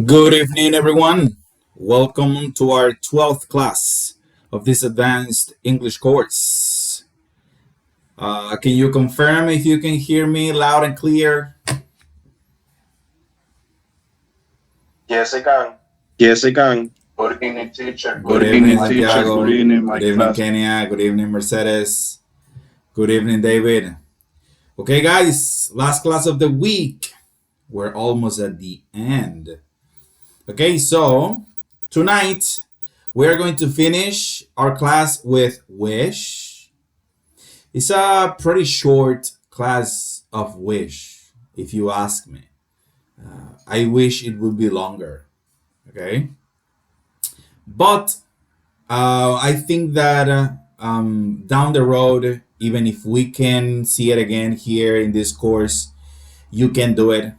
Good evening, everyone. Welcome to our 12th class of this advanced English course. Can you confirm if you can hear me loud and clear? Yes, I can. Yes, I can. Good evening, teacher. Good Good Good evening, evening, evening, my teacher. Good Santiago. classmate. evening, Good my evening, class. Kenya. Good evening, Mercedes. Good evening, David. Okay, guys, last class of the week. We're almost at the end. Okay, so tonight we're going to finish our class with wish. It's a pretty short class of wish, if you ask me. I wish it would be longer. Okay, but I think that down the road, even if we can see it again here in this course, you can do it.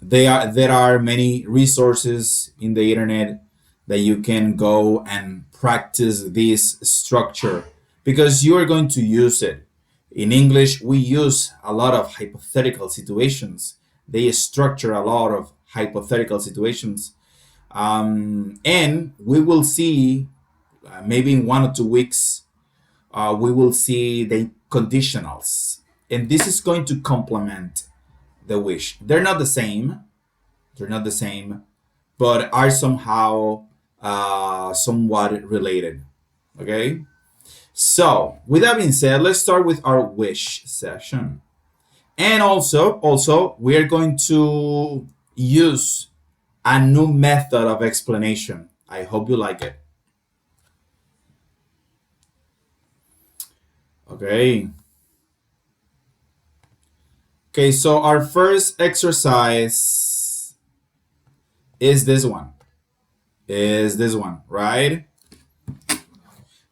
There are many resources in the internet that you can go and practice this structure because you are going to use it. In English, we use a lot of hypothetical situations. They structure a lot of hypothetical situations. And we will see, maybe in 1 or 2 weeks, we will see the conditionals. And this is going to complement the wish. They're not the same. They're not the same, but are somehow somewhat related. Okay. So, with that being said, let's start with our wish session. And also, we are going to use a new method of explanation. I hope you like it. Okay. Okay, so our first exercise is this one. Right?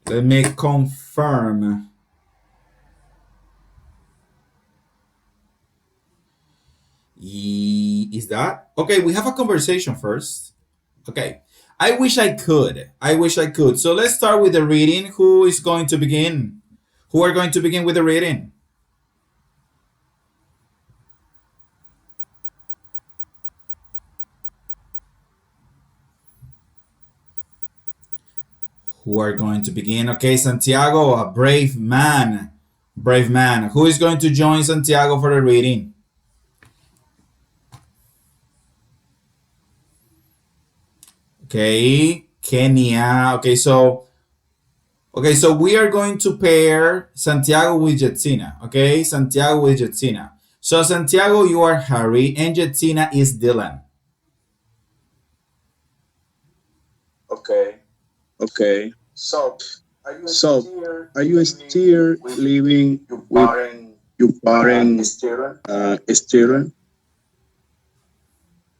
Let me confirm. Is that okay? We have a conversation first. Okay. I wish I could. I wish I could. So let's start with the reading. Who is going to begin? Who are going to begin with the reading? Who are going to begin? Okay, Santiago, a brave man. Brave man. Who is going to join Santiago for the reading? Okay, Kenya. Okay, so we are going to pair Santiago with Jetsina. Okay, Santiago with Jetsina. So Santiago, you are Harry, and Jetsina is Dylan. Okay. Okay. So, are you So, still are you living still with living your with parent your parent student? student?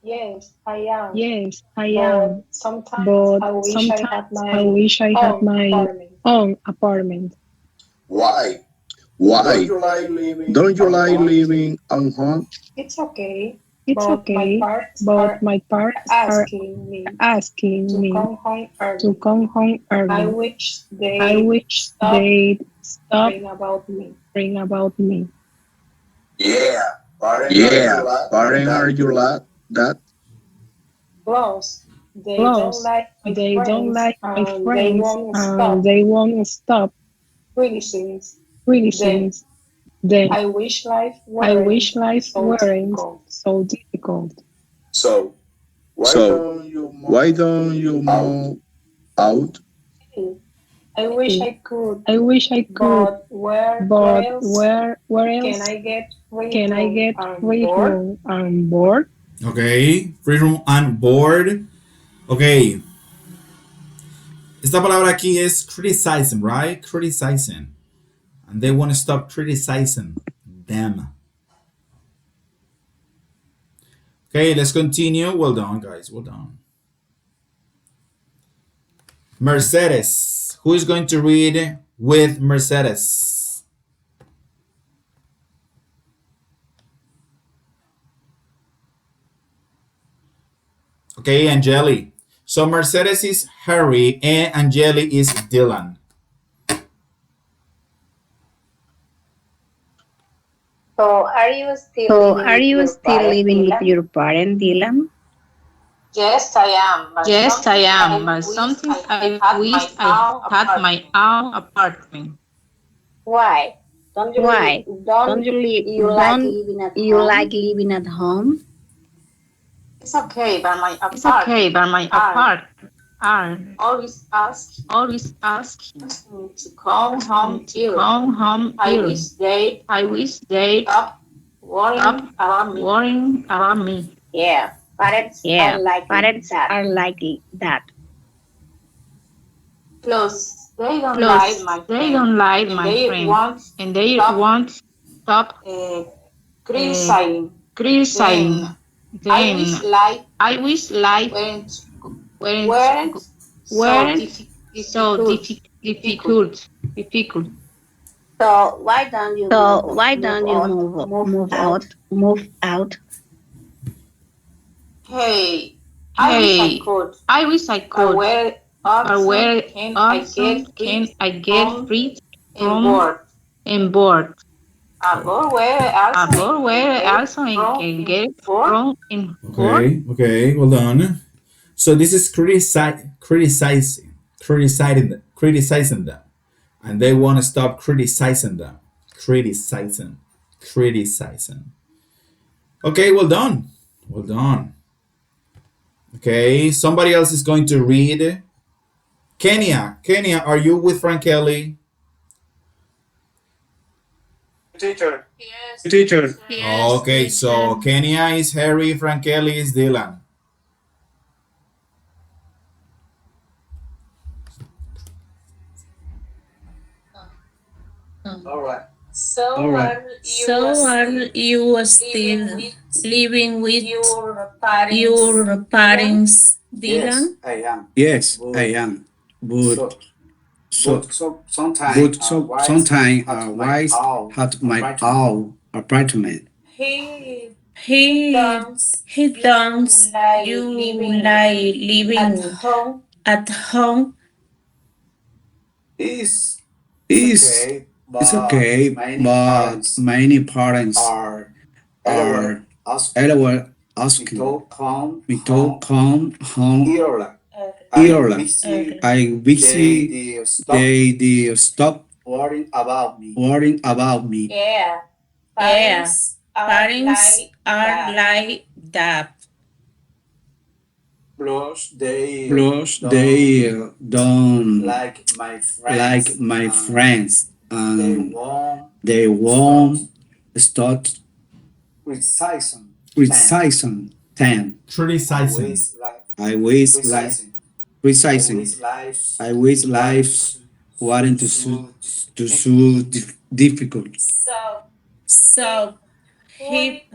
Yes, I am. Yes, I But am. sometimes But I wish I had sometimes I my wish I had own my apartment. own apartment. Why? Don't Why? you like living Don't you at like home? living at home? It's okay, It's but my okay, parents but are my parents are asking me asking to me come home to early. come home I early. wish I they'd wish stop they'd stop worrying about me. worrying about me. Yeah. Parents are Yeah, you like parent, are that? you like that? Plus, they don't Plus, like my they don't friends like my and they friends won't and stop they won't stop criticizing. Then criticizing. Then I wish life I weren't wish life so weren't difficult. so difficult. So, why So, don't you why move don't you out? move out? Hey, I wish I could, I wish I could, but where but else where can else I get free can I room get and free board? room and board? Okay, freedom on board. Okay, esta palabra aquí es criticizing, right? Criticizing. And they want to stop criticizing them. Okay, let's continue. Well done, guys. Well done. Mercedes. Who is going to read with Mercedes? Okay, Angeli. So Mercedes is Harry and Angeli is Dylan. So, are you still So living are with you your still parent, living with Dylan? your parent, Dylan? Yes, I am. But Yes, I something am, I but wish something I I had wish my I own had my apartment. own apartment. Why? Don't you Why? Don't don't you live? you like Don't living at you like home? living at home? It's okay, but my It's okay, apartment but my are apart are always asking always asking me to come me home to early. come home I early. wish they I wish they'd stop stop worrying about me. worrying about me. Yeah, parents are Yeah, like parents that. are like that. Plus, they don't like Plus, my they friend, don't like and my they friend, won't and they stop won't stop uh, uh, criticizing criticizing them. I wish them. life I wish life weren't weren't weren't so weren't so difficult. difficult. So why don't you So why don't you move move out? out? Move out. Hey, I wish I Hey, could. I wish I But could, where but often where can I often get free can I get from free and from board? and board? About where also About I can where get also I from can and get board? from and board? Okay, hold on. So this is criticizing them, and they want to stop criticizing them, criticizing, criticizing. Okay, well done, well done. Okay, somebody else is going to read. Kenya, are you with Frank Kelly? Teacher. Yes, teacher. Yes, Okay, teacher. so Kenya is Harry, Frank Kelly is Dylan. All right. All So right. you So are are still you living still with living with your parents, your Dylan? parents, Yes, Dylan? I am. Yes, I But am. But so so but sometimes but wives sometime had my wife own had my apartment. own apartment. He He don't he you don't like you living like at living home? at home. It's Is okay, it's but okay, many but parents many parents are always are asking always me asking to come me to home come home early. Uh, I early. busy. I They busy. they stop They stop worrying about me. worrying about me. yeah, Yeah, parents are parents like are that. like that. Plus, they Plus, don't they don't like my like friends, my and friends, they and won't they start won't start criticizing them. criticizing them. I Criticizing. wish like I wish like criticizing. I criticizing. wish life I wish weren't lives weren't so to so difficult. difficult. So So he he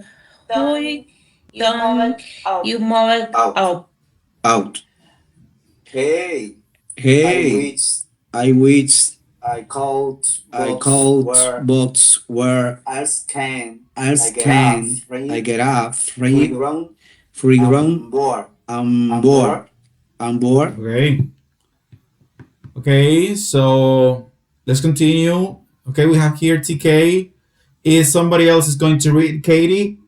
who who don't you don't move up? you move Out. up? Out. Hey, I Hey, wish I wish I called I boats called where boats where else can I else get up can I free, get a free free ground free ground and board on and board board. on board. Okay, okay, so let's continue. Okay, we have here TK. Is somebody else is going to read Katie?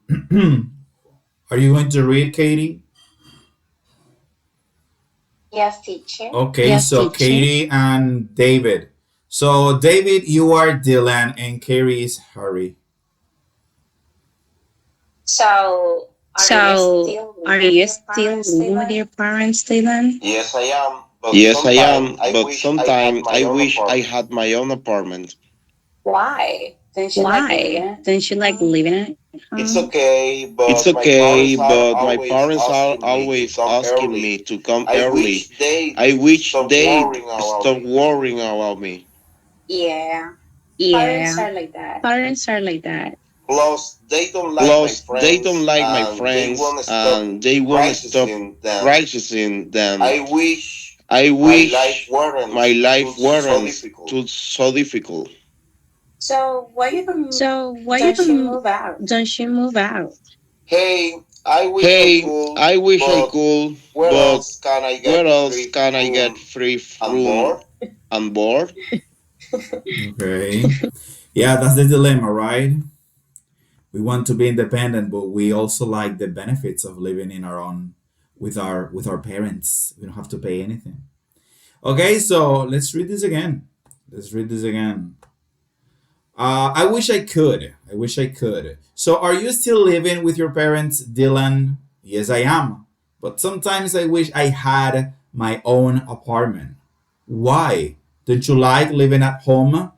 Are you going to read Katie? Yes, teacher. Okay, Yes, so teacher. Katie and David. So David, you are Dylan, and Carrie is Harry. So are you So still are living with you your still parents, living with Dylan? your parents, Dylan? Yes, I am, but Yes, I sometime am, I but wish I had sometimes my I own wish I apartment. had my own apartment. Why? Don't you like living Why? at Don't you like home? living at It's home? okay, It's but my okay, parents are but my always parents are asking me to always come asking early. me to come I early. wish they I wish stop they'd worrying about stop me. worrying about me. Yeah, parents Yeah, are like that. parents are like that. Plus, they don't like my Plus, they don't friends like my and they friends won't stop and they won't stop criticizing them. criticizing them. I wish I my life wish weren't my life so weren't difficult. too so difficult. So why you So why you don't you move out? don't you move out? Hey, I wish I Hey, could, I wish I but could, where but else can I where get else free can I get room free and room board? and board? Okay. Yeah, that's the dilemma, right? We want to be independent, but we also like the benefits of living in our own with our parents. We don't have to pay anything. Okay, so let's read this again. Let's read this again. I wish I could. I wish I could. So, are you still living with your parents, Dylan? Yes, I am. But sometimes I wish I had my own apartment. Why? Don't you like living at home?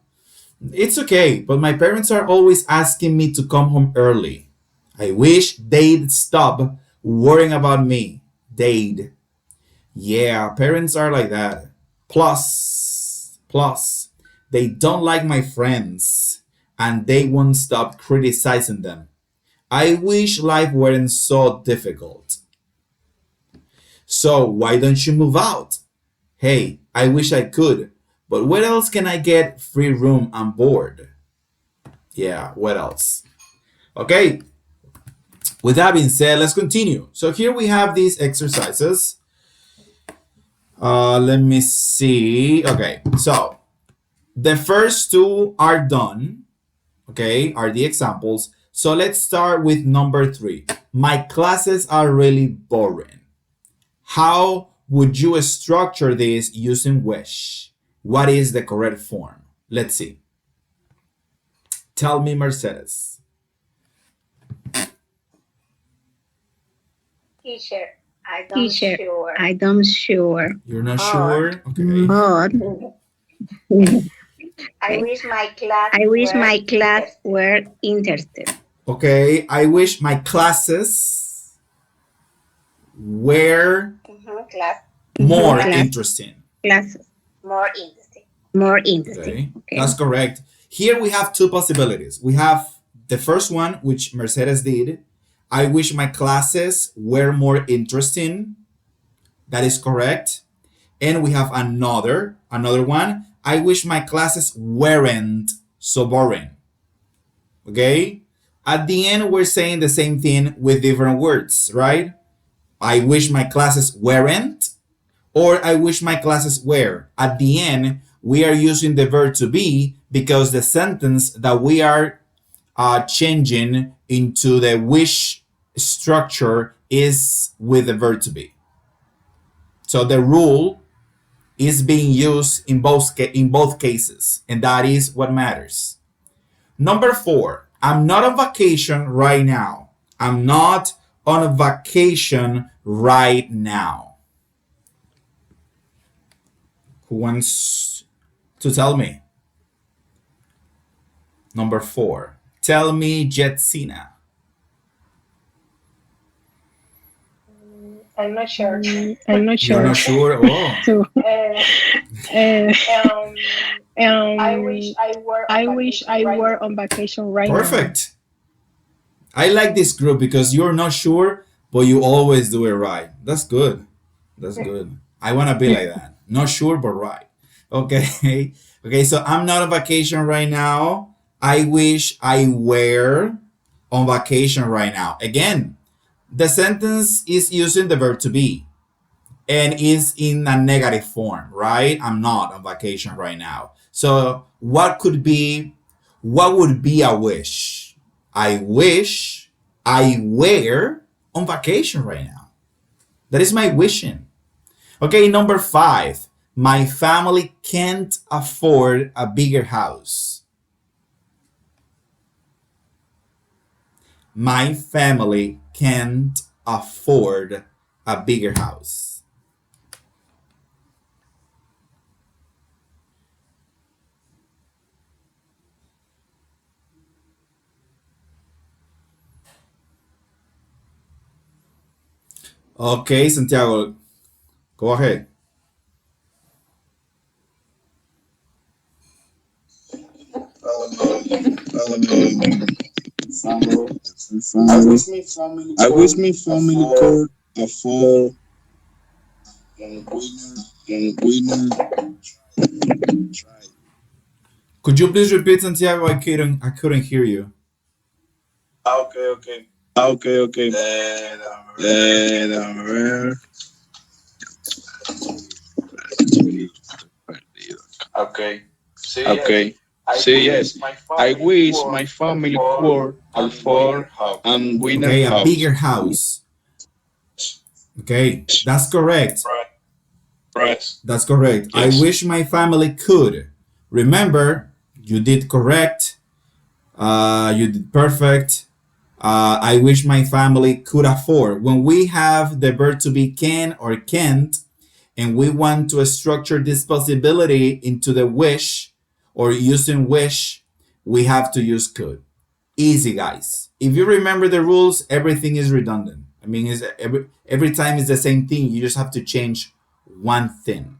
It's okay, but my parents are always asking me to come home early. I wish they'd stop worrying about me. They'd. Yeah, parents are like that. Plus, they don't like my friends and they won't stop criticizing them. I wish life weren't so difficult. So, why don't you move out? Hey, I wish I could, but where else can I get free room and board? Yeah, what else? Okay, with that being said, let's continue. So, here we have these exercises. Let me see. Okay, so the first two are done, okay, are the examples. So let's start with number 3. My classes are really boring. How would you structure this using wish? What is the correct form? Let's see. Tell me, Mercedes. Teacher, I don't Teacher, sure. I don't sure. You're not But sure? Okay. But I wish my class I wish were my class interested. were interested. Okay, I wish my classes were Class more Class. interesting. Classes more interesting. more interesting. Okay, that's correct. Here we have two possibilities. We have the first one, which Mercedes did. I wish my classes were more interesting. That is correct. And we have another one. I wish my classes weren't so boring. Okay? At the end, we're saying the same thing with different words, right? I wish my classes weren't, or I wish my classes were. At the end, we are using the verb to be because the sentence that we are changing into the wish structure is with the verb to be. So the rule is being used in both cases, and that is what matters. Number 4, I'm not on vacation right now. I'm not on a vacation right now. Who wants to tell me? Number 4. Tell me, Jetsina. I'm not sure. I'm not You're sure. not sure? Oh. So, Uh, I I wish I were on vacation right now. Perfect. I like this group because you're not sure, but you always do it right. That's good. That's good. I want to be like that. Not sure, but right. Okay. Okay, so I'm not on vacation right now. I wish I were on vacation right now. Again, the sentence is using the verb to be and is in a negative form, right? I'm not on vacation right now. So what would be a wish? I wish I were on vacation right now. That is my wishing. Okay, number 5. My family can't afford a bigger house. My family can't afford a bigger house. Okay, Santiago, go ahead. I wish my family could afford winner. Could you please repeat, Santiago? I couldn't hear you. Okay. And Okay. See, okay. See, yes, I wish my family could afford and winner Okay, a house. bigger house. Okay, that's correct. Right. That's correct. I Yes. wish my family could. Remember, you did correct. You did perfect. I wish my family could afford. When we have the verb to be can or can't, and we want to structure this possibility into the wish or using wish, we have to use could. Easy, guys. If you remember the rules, everything is redundant. I mean, every time it's the same thing. You just have to change one thing.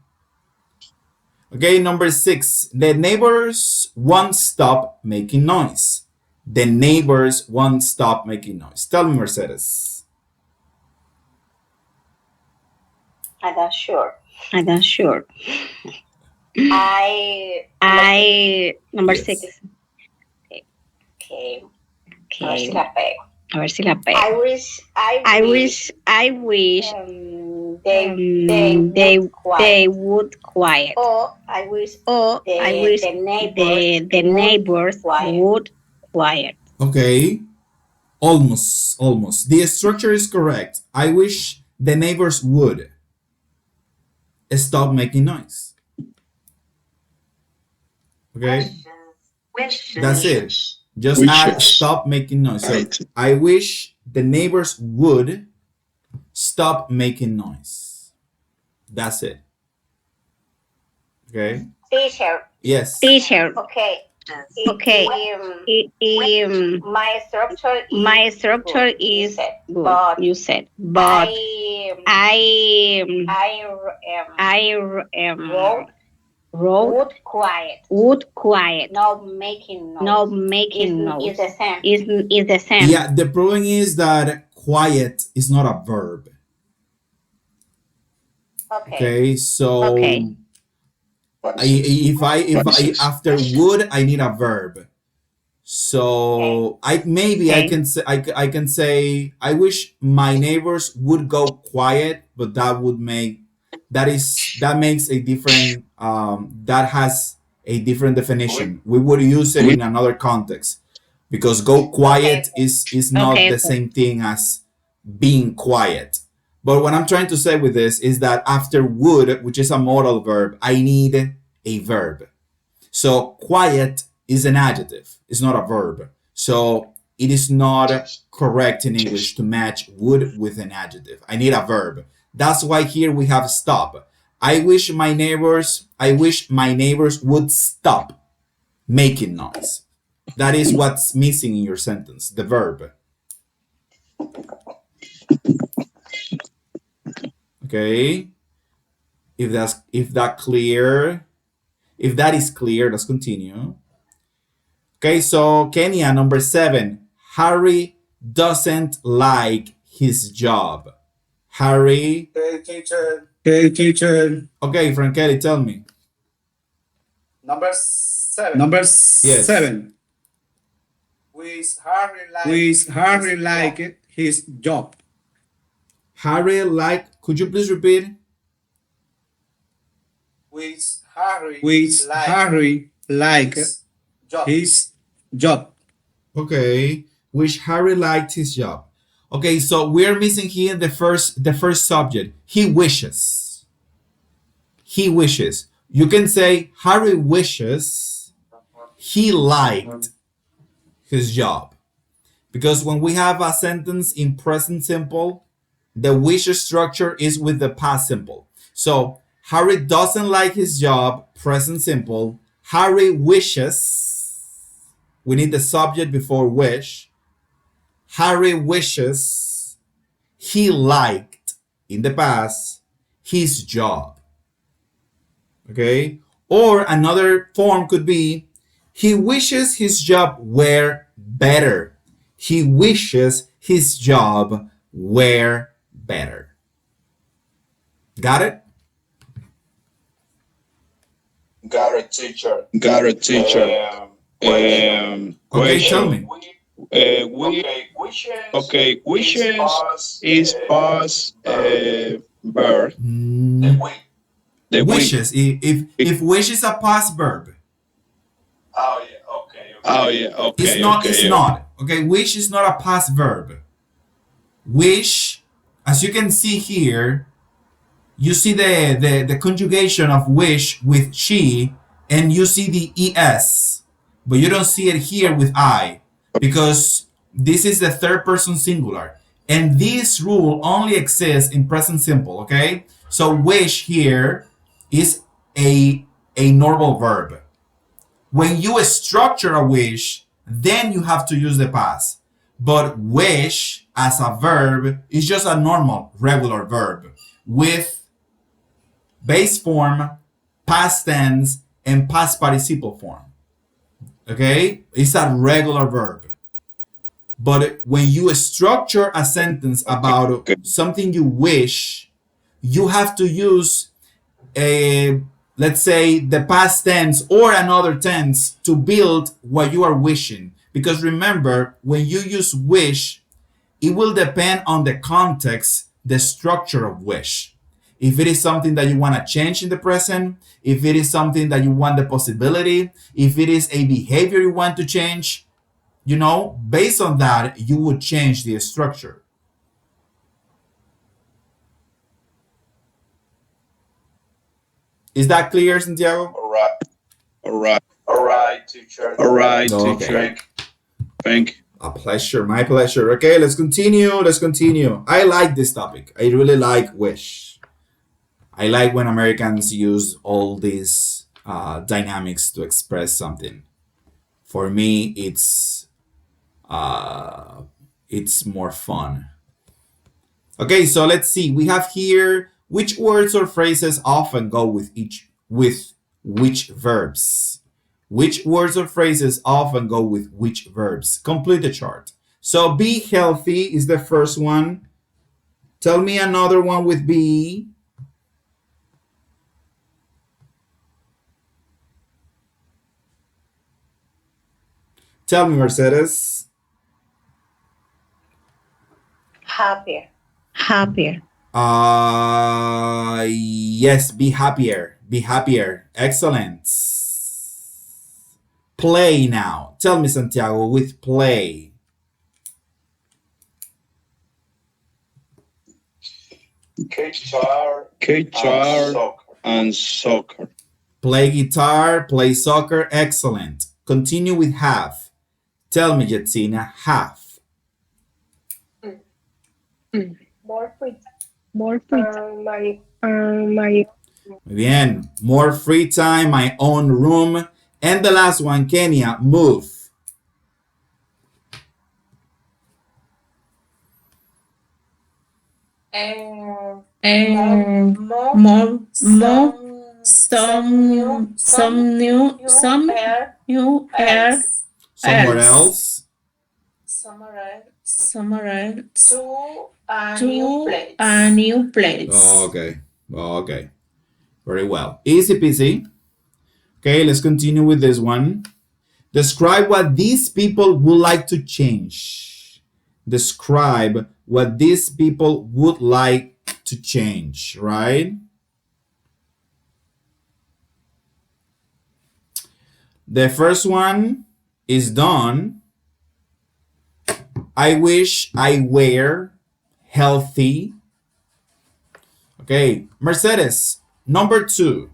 Okay, number 6. The neighbors won't stop making noise. The neighbors won't stop making noise. Tell me, Mercedes. I'm not sure. I'm not sure. Number Yes. 6. Okay. A ver si Okay. la pego. A ver si la pego. I wish they would quiet. Or I wish the neighbors would quiet. Okay. Almost. The structure is correct. I wish the neighbors would stop making noise. Okay? That's it. Just add Wishes. stop making noise. So Right. I wish the neighbors would stop making noise. That's it. Okay? Teacher. Yes. Teacher. Okay. Okay. My structure is good, good. but You said, but I wrote would quiet. not making noise. No making noise. Is the same. Is the same. Yeah, the problem is that quiet is not a verb. Okay. Okay, so Okay. if I after would I need a verb. So I can say I can say I wish my neighbors would go quiet, but that makes a different that has a different definition. We would use it in another context because go quiet is not Okay. the same thing as being quiet. But what I'm trying to say with this is that after would, which is a modal verb, I need a verb. So quiet is an adjective, it's not a verb. So it is not correct in English to match would with an adjective. I need a verb. That's why here we have stop. I wish my neighbors would stop making noise. That is what's missing in your sentence, the verb. Okay? If that is clear, let's continue. Okay, so Kenya, number 7. Harry doesn't like his job. Harry. Okay, teacher. Okay, teacher. Okay, Frankeli, tell me. Number 7. With Harry like his job. Harry could you please repeat? With Harry like his job. Okay, which Harry liked his job. Okay, so we're missing here the first subject. He wishes. You can say Harry wishes he liked his job. Because when we have a sentence in present simple, the wish structure is with the past simple. So Harry doesn't like his job, present simple. Harry wishes. We need the subject before wish. Harry wishes he liked, in the past, his job. Okay? Or another form could be, he wishes his job were better. He wishes his job were better. Got it? Got it, teacher. Okay, tell me. Wishes is past verb. The Wishes. If wish is a past verb. Oh yeah, okay. Oh yeah, okay. It's not. Okay, wish is not a past verb. Wish As you can see here, you see the conjugation of wish with she, and you see the es, but you don't see it here with I, because this is the third person singular, and this rule only exists in present simple. Okay, so wish here is a normal verb. When you structure a wish, then you have to use the past. But wish as a verb is just a normal, regular verb with base form, past tense, and past participle form. Okay? It's a regular verb. But when you structure a sentence about Okay. something you wish, you have to use a, let's say, the past tense or another tense to build what you are wishing. Because remember, when you use wish, it will depend on the context, the structure of wish. If it is something that you want to change in the present, if it is something that you want the possibility, if it is a behavior you want to change, based on that, you would change the structure. Is that clear, Santiago? All right. All right. All right, teacher. All right, Okay. teacher. Thank you. A pleasure, my pleasure. Okay, let's continue. I like this topic. I really like wish. I like when Americans use all these dynamics to express something. For me, it's more fun. Okay, so let's see. We have here which words or phrases often go with which verbs. Which words or phrases often go with which verbs? Complete the chart. So be healthy is the first one. Tell me another one with be. Tell me, Mercedes. Happier. Happier. Yes, be happier. Be happier. Excellent. Play now. Tell me, Santiago, with play. Guitar. Guitar and soccer. Play guitar, play soccer. Excellent. Continue with have. Tell me, Jetsina, have. More free. More free. My Muy bien. More free time, my own room. And the last one, Kenya, move. And more some new air Somewhere else. somewhere Somewhere to to a new place. Okay. Very well. Easy peasy. Okay, let's continue with this one. Describe what these people would like to change. Describe what these people would like to change, right? The first one is done. I wish I were healthy. Okay, Mercedes, number 2.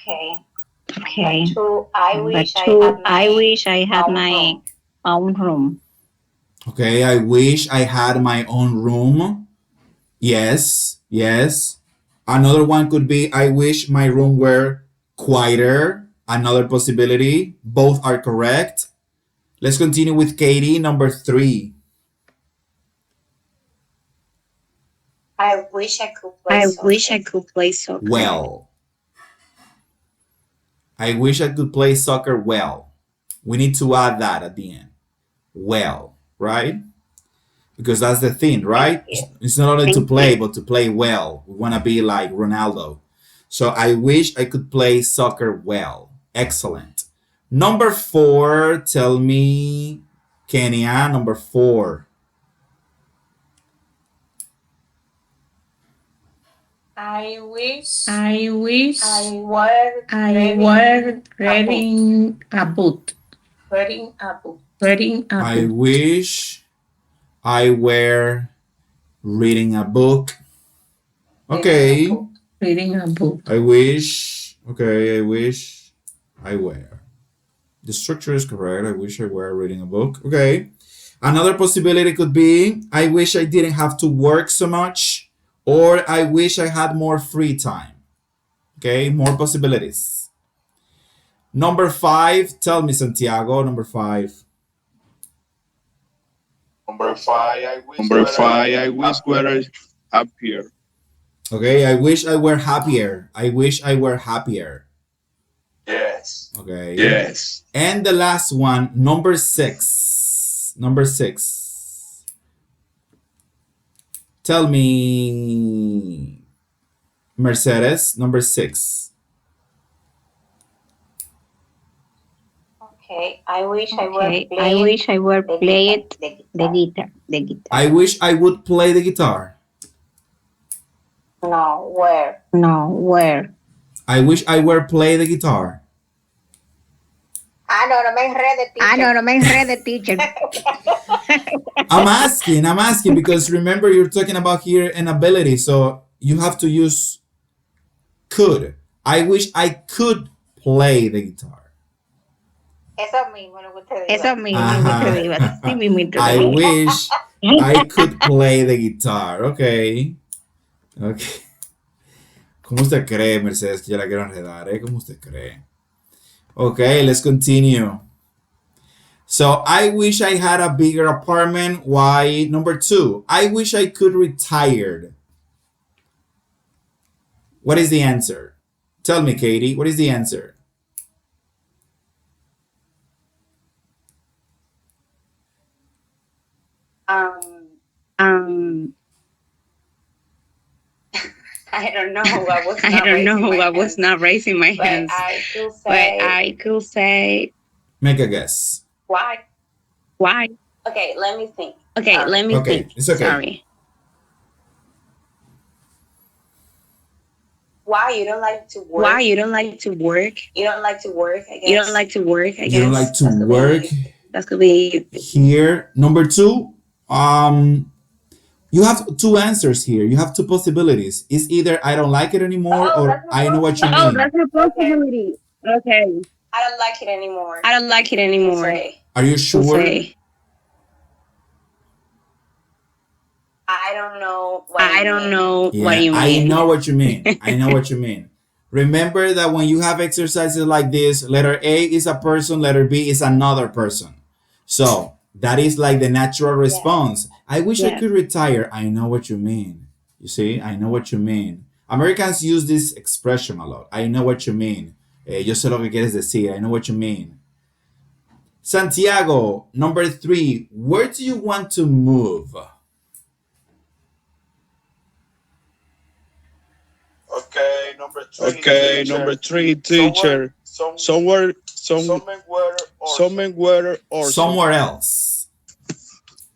Okay. Okay. Two. I wish I had my own room. Okay, I wish I had my own room. Yes. Another one could be I wish my room were quieter. Another possibility. Both are correct. Let's continue with Katie, number 3. I wish I could play I soccer. wish I could play soccer. Well. I wish I could play soccer well. We need to add that at the end. Well, right? Because that's the thing, right? It's not only to play, but to play well. We want to be like Ronaldo. So I wish I could play soccer well. Excellent. Number 4, tell me, Kenya, number 4. I wish I were reading a book. I wish I were reading a book. Okay. Reading a book. I wish. Okay, I wish I were. The structure is correct. I wish I were reading a book. Okay. Another possibility could be I wish I didn't have to work so much, or I wish I had more free time. Okay, more possibilities. Number 5, tell me, Santiago, number 5. Number 5, Number 5, I wish were up here. Okay, I wish I were happier. I wish I were happier. Yes. Okay. Yes. And the last one, number 6. Number 6. Tell me, Mercedes, number 6. Okay. I wish I were Okay, I wish I were played the guitar. The guitar. I wish I would play the guitar. No, where? No, where? I wish I were play the guitar. No me enrede, teacher. No me enrede, teacher. I'm asking because remember you're talking about here an ability, so you have to use could. I wish I could play the guitar. Eso mismo lo que usted dijo. Eso mismo Ajá. que digo. Así mismito. I wish I could play the guitar. Okay. Okay. ¿Cómo usted cree, Mercedes, que yo la quiero enredar? ¿Cómo usted cree? Okay, let's continue. So, I wish I had a bigger apartment. Why? Number 2, I wish I could retire. What is the answer? Tell me, Katie, what is the answer? I don't know. I was not raising my hands. But I could say. Make a guess. Why? Why? Okay, let me think. Okay, let me Okay, think. it's okay. Sorry. Why you don't like to work? Why you don't like to work? You don't like to work, I guess. You don't like to work, I guess. You don't like to work That could be here. Number 2, you have 2 answers here. You have 2 possibilities. It's either I don't like it anymore or I know what you mean. a possibility. Okay. I don't like it anymore. I don't like it anymore. Say, Are you sure? Say, I don't know what I you don't mean. know Yeah, what you I mean. know what you mean. I know what you mean. Remember that when you have exercises like this, letter A is a person, letter B is another person. So that is like the natural response. I wish I Yes. could retire. I know what you mean. You see, I know what you mean. Americans use this expression a lot. I know what you mean. Yo sé lo que quieres decir. I know what you mean. Santiago, number 3. Where do you want to move? Okay, number 3. Okay, number 3, teacher. Somewhere or Somewhere else.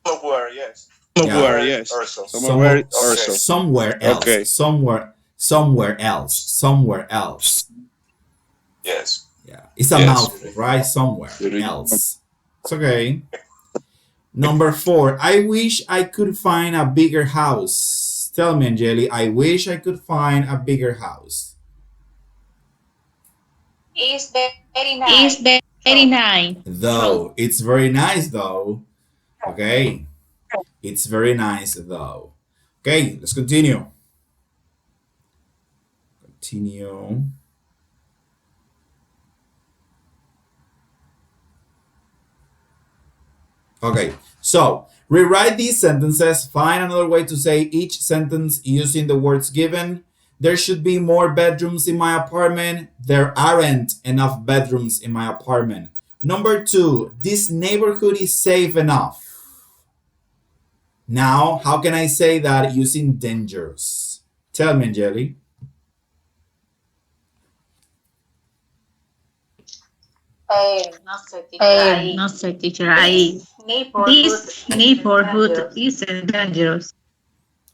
Somewhere, yes. somewhere, yes. Also. Somewhere Somewhere- also. Somewhere else. Okay. Somewhere else. Somewhere else. Yes. Yeah. It's a Yes. mouthful, right? Somewhere Really? else. It's okay. Number 4. I wish I could find a bigger house. Tell me, Angeli, I wish I could find a bigger house. It's very nice. It's very nice. Though. It's very nice, though. Okay. It's very nice, though. Okay, let's continue. Continue. Okay, so rewrite these sentences. Find another way to say each sentence using the words given. There should be more bedrooms in my apartment. There aren't enough bedrooms in my apartment. Number 2, this neighborhood is safe enough. Now, how can I say that using dangerous? Tell me, Angeli. No sé, teacher. This neighborhood isn't dangerous.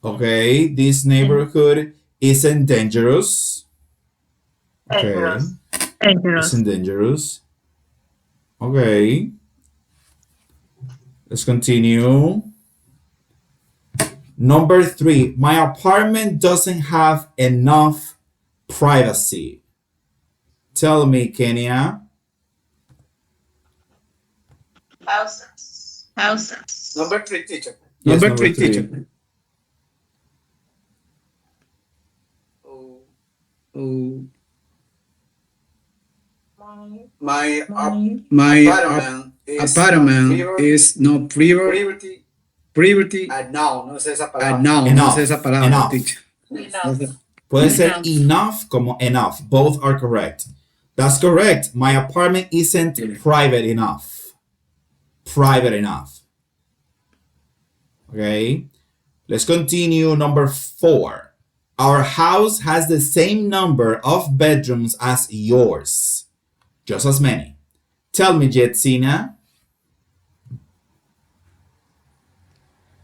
Okay, this neighborhood isn't dangerous. Okay, Dangerous. isn't dangerous. Okay. Let's continue. Number 3, my apartment doesn't have enough privacy. Tell me, Kenya. Houses. Number 3, teacher. Yes, Number number 3, three. teacher. Oh, my apartment is not private. No, no sé esa palabra. No, no sé esa palabra, Enough. teacher. Puede ser Enough. enough como enough. Both are correct. That's correct. My apartment isn't private enough. Private enough. Okay. Let's continue. Number 4. Our house has the same number of bedrooms as yours. Just as many. Tell me, Jetsina.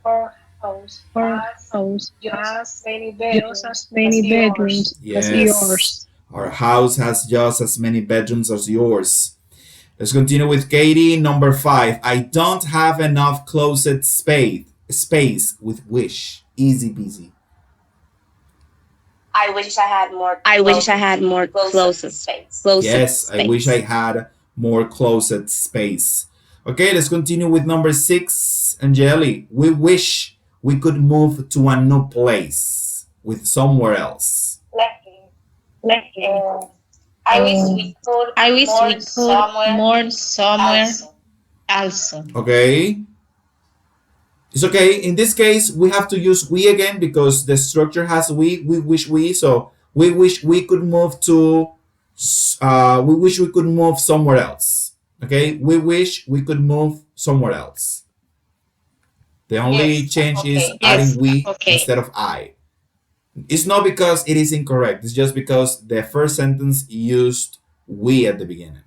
Our house Our has house just many just bedrooms as many as yours. bedrooms Yes. as yours. Our house has just as many bedrooms as yours. Let's continue with Katie. Number 5. I don't have enough closet space with wish. Easy peasy. I wish I had more. Closet space. Yes, I wish I had more closet space. Okay, let's continue with number 6. Angeli, we wish we could move to a new place with somewhere else. I wish we could. More somewhere also. Okay. It's okay. In this case, we have to use we again because the structure has we wish we. So we wish we could move to, we wish we could move somewhere else. Okay. We wish we could move somewhere else. The only change is adding we instead of I. It's not because it is incorrect. It's just because the first sentence used we at the beginning.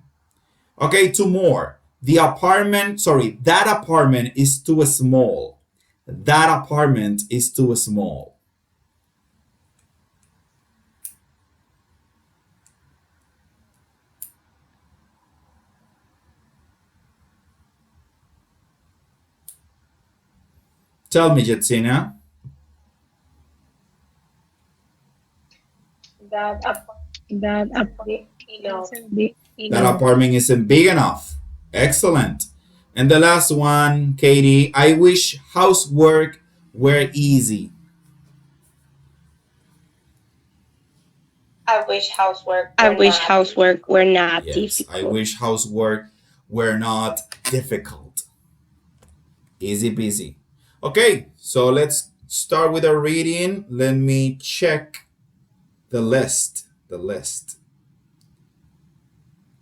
Okay, 2 more. That apartment is too small. That apartment is too small. Tell me, Jetsina. That That That apartment isn't big enough. Excellent. And the last one, Katie, I wish housework were easy. I wish housework. were not Yes, difficult. I wish housework were not difficult. Easy peasy. Okay, so let's start with our reading. Let me check the list.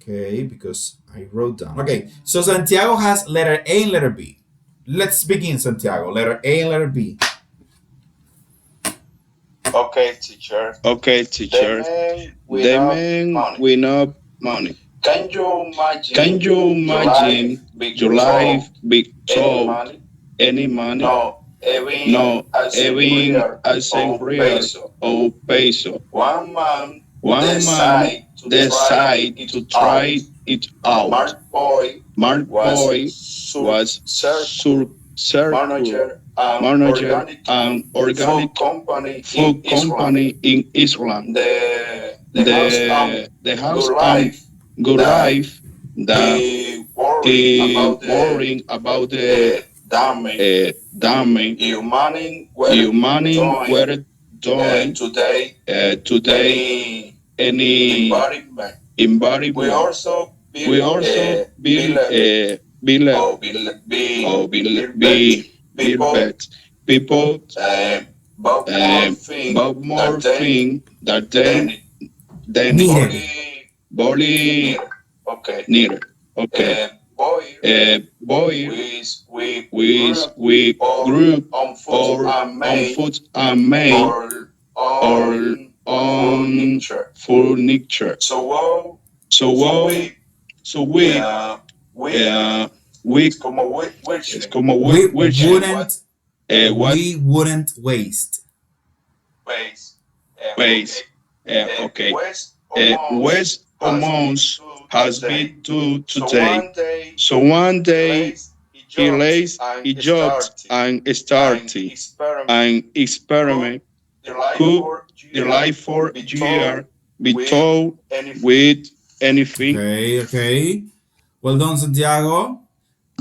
Okay, because I wrote down. Okay, so Santiago has letter A and letter B. Let's begin, Santiago. Letter A and letter B. Okay, teacher. Okay, teacher. The man without money. Can you imagine? Can you imagine your life without any money? No, No, even a single or peso. One man One man decided to try it out. Mark Boy was circle manager and organic food company in Islam. The house and good life that worrying about the damning human were doing today any environment. We also We also build bet people but more thing that then Needed. body okay. need. Okay. Boy, we group on or on foot and made our own furniture. So We it's como We which wouldn't what we wouldn't waste. ways. Okay. West almost almost has been to today. So one day erase eject and starting an experiment could the life for year be told with anything. Okay, okay. Well done, Santiago.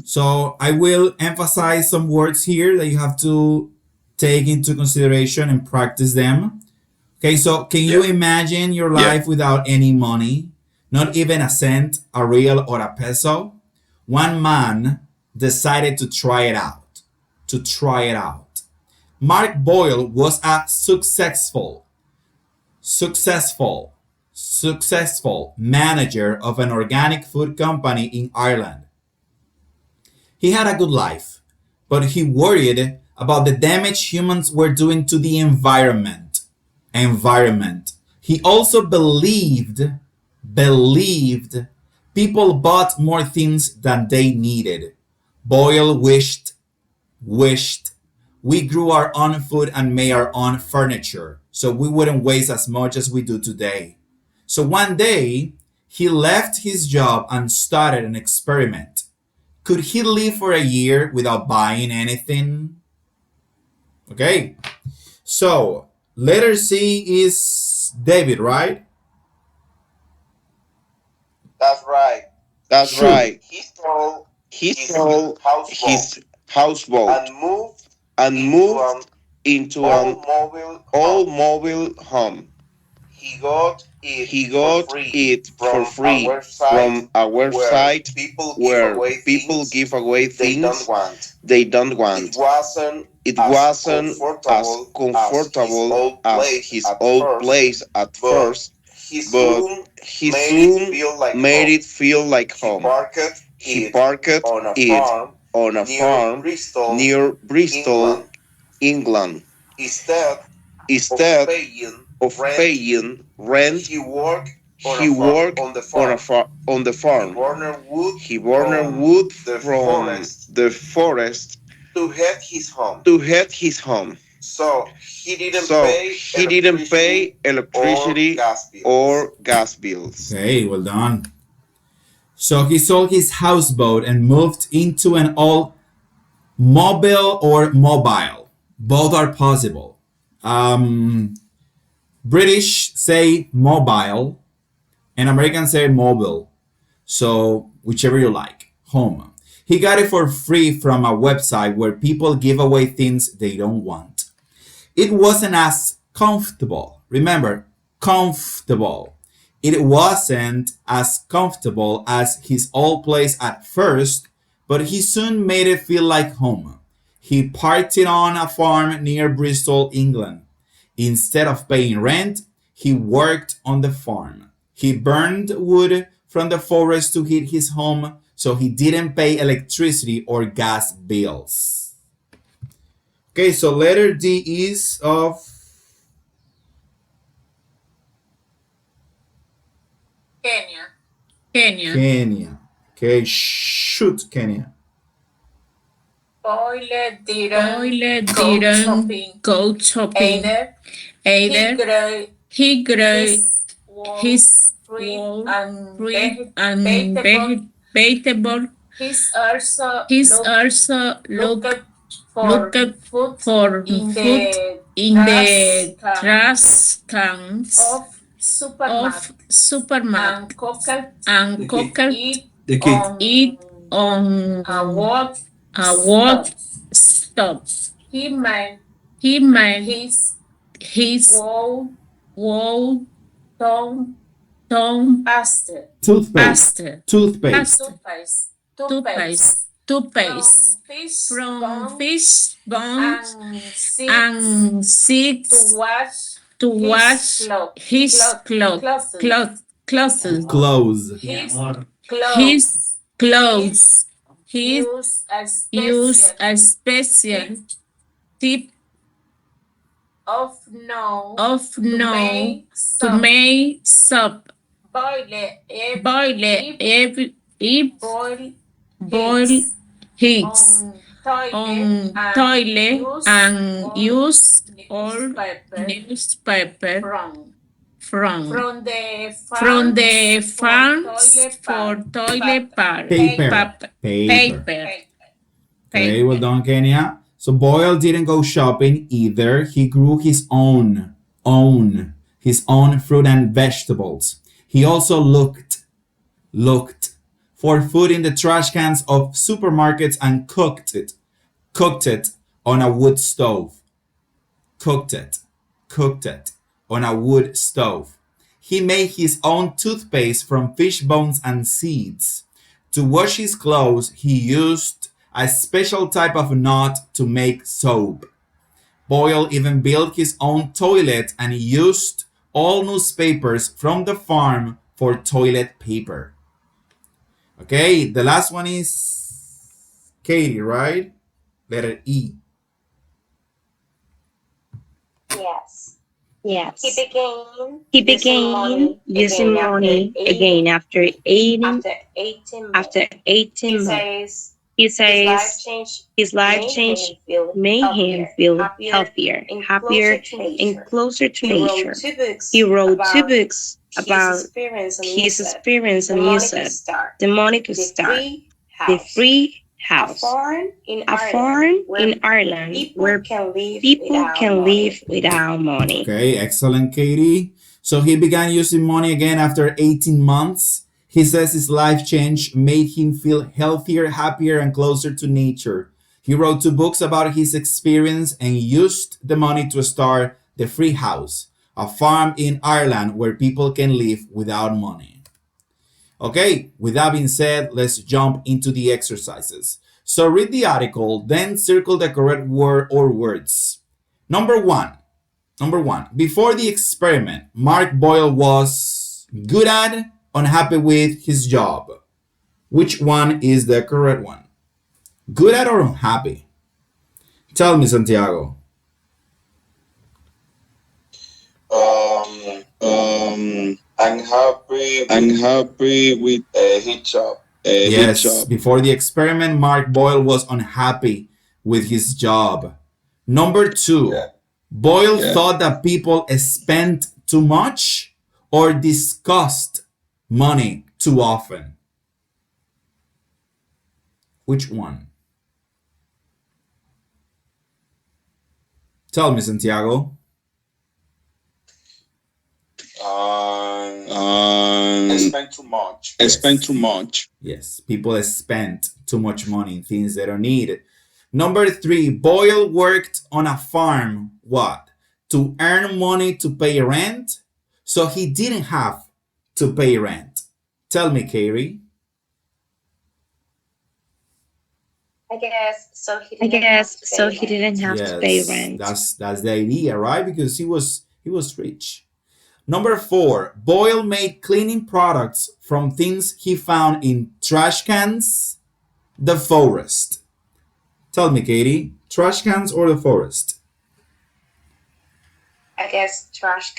So I will emphasize some words here that you have to take into consideration and practice them. Okay, so can you imagine your Yeah. life without any money? Not even a cent, a real, or a peso? One man decided to try it out. To try it out. Mark Boyle was a successful, successful manager of an organic food company in Ireland. He had a good life, but he worried about the damage humans were doing to the environment. He also believed people bought more things than they needed. Boyle wished we grew our own food and made our own furniture so we wouldn't waste as much as we do today. So one day, he left his job and started an experiment. Could he live for a year without buying anything? Okay, so letter C is David, right? That's Shoot. right. He sold his houseboat and moved into an all mobile home. He got it for free from a website where people give away things they don't want. It wasn't as comfortable as his old place at first, but he soon made it feel like home. He parked it on a farm near Bristol, England. Instead of paying rent, he worked on the farm. He burned wood from the forest to heat his home. So he didn't pay electricity or gas bills. Okay, well done. So he sold his houseboat and moved into an all mobile. Both are possible. British say mobile and Americans say mobile. So whichever you like. Home. He got it for free from a website where people give away things they don't want. It wasn't as comfortable. Remember, comfortable. It wasn't as comfortable as his old place at first, but he soon made it feel like home. He parked it on a farm near Bristol, England. Instead of paying rent, he worked on the farm. He burned wood from the forest to heat his home, so he didn't pay electricity or gas bills. Okay, so letter D is of Kenya. Okay, shoot, Kenya. Boyle Boyle didn't go shopping. Either he grew his fruit wall and fruit and vegetable. vegetable. He's also He's also looked looked for food for in food the in the trash cans of of supermarket and cooked it The kid. it on a work a work stop. he made He made his his wall wall tongue tongue pasta Toothpaste. pasta, Toothpaste. toothpaste toothpaste from from fish bones and seeds and seeds to wash to wash his clothes. Clothes. his His clothes. He use a used special a special tip of no of to no make to soap. make soap. Boil Boil if boil boil hits on toilet and use all newspaper from the farms for toilet Paper. paper. Okay, well done, Kenya. So Boyle didn't go shopping either. He grew his his own fruit and vegetables. He also looked for food in the trash cans of supermarkets and cooked it on a wood stove. Cooked it, cooked it on a wood stove. He made his own toothpaste from fish bones and seeds. To wash his clothes, he used a special type of knot to make soap. Boyle even built his own toilet and used all newspapers from the farm for toilet paper. Okay, the last one is Katie, right? Letter E. Yes. He began using money again after 18 months. He says his life change made him feel healthier, happier, and closer to nature. He wrote two books about his experience and used the money to start the free house, a farm in Ireland where people can live without money. Okay, excellent, Katie. So he began using money again after 18 months. He says his life change made him feel healthier, happier, and closer to nature. He wrote two books about his experience and used the money to start the Free House, a farm in Ireland where people can live without money. Okay, with that being said, let's jump into the exercises. So read the article, then circle the correct word or words. Number one, before the experiment, Mark Boyle was good at, unhappy with his job. Which one is the correct one? Good at or unhappy? Tell me, Santiago. I'm happy with his job. Yes, before the experiment, Mark Boyle was unhappy with his job. Number two, Boyle thought that people spent too much or discussed money too often. Which one? Tell me, Santiago. I spent too much. I spent too much. Yes, people spent too much money in things they don't need. Number three, Boyle worked on a farm, what? To earn money to pay rent, so he didn't have to pay rent. Tell me, Carrie. I guess so. He didn't have to pay rent. That's the idea, right? Because he was rich. Number four, Boyle made cleaning products from things he found in trash cans, the forest. Tell me, Katie, trash cans or the forest? I guess trash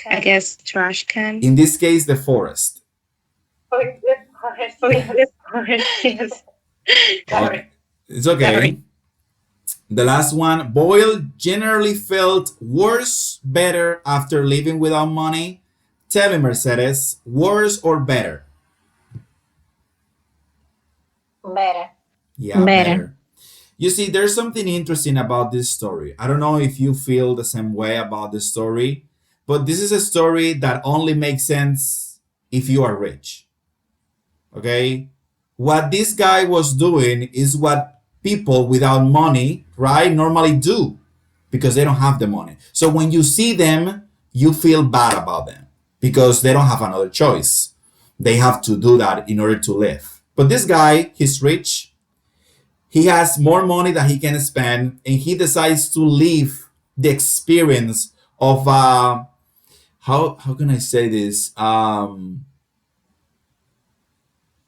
can. In this case, the forest. Yes. Okay. It's okay. Sorry. The last one, Boyle generally felt worse, better after living without money. Tell me, Mercedes, worse or better? Better. Yeah, Better. better. You see, there's something interesting about this story. I don't know if you feel the same way about the story, but this is a story that only makes sense if you are rich. Okay? What this guy was doing is what people without money, right, normally do because they don't have the money. So when you see them, you feel bad about them because they don't have another choice. They have to do that in order to live. But this guy, he's rich. He has more money that he can spend, and he decides to live the experience of how can I say this?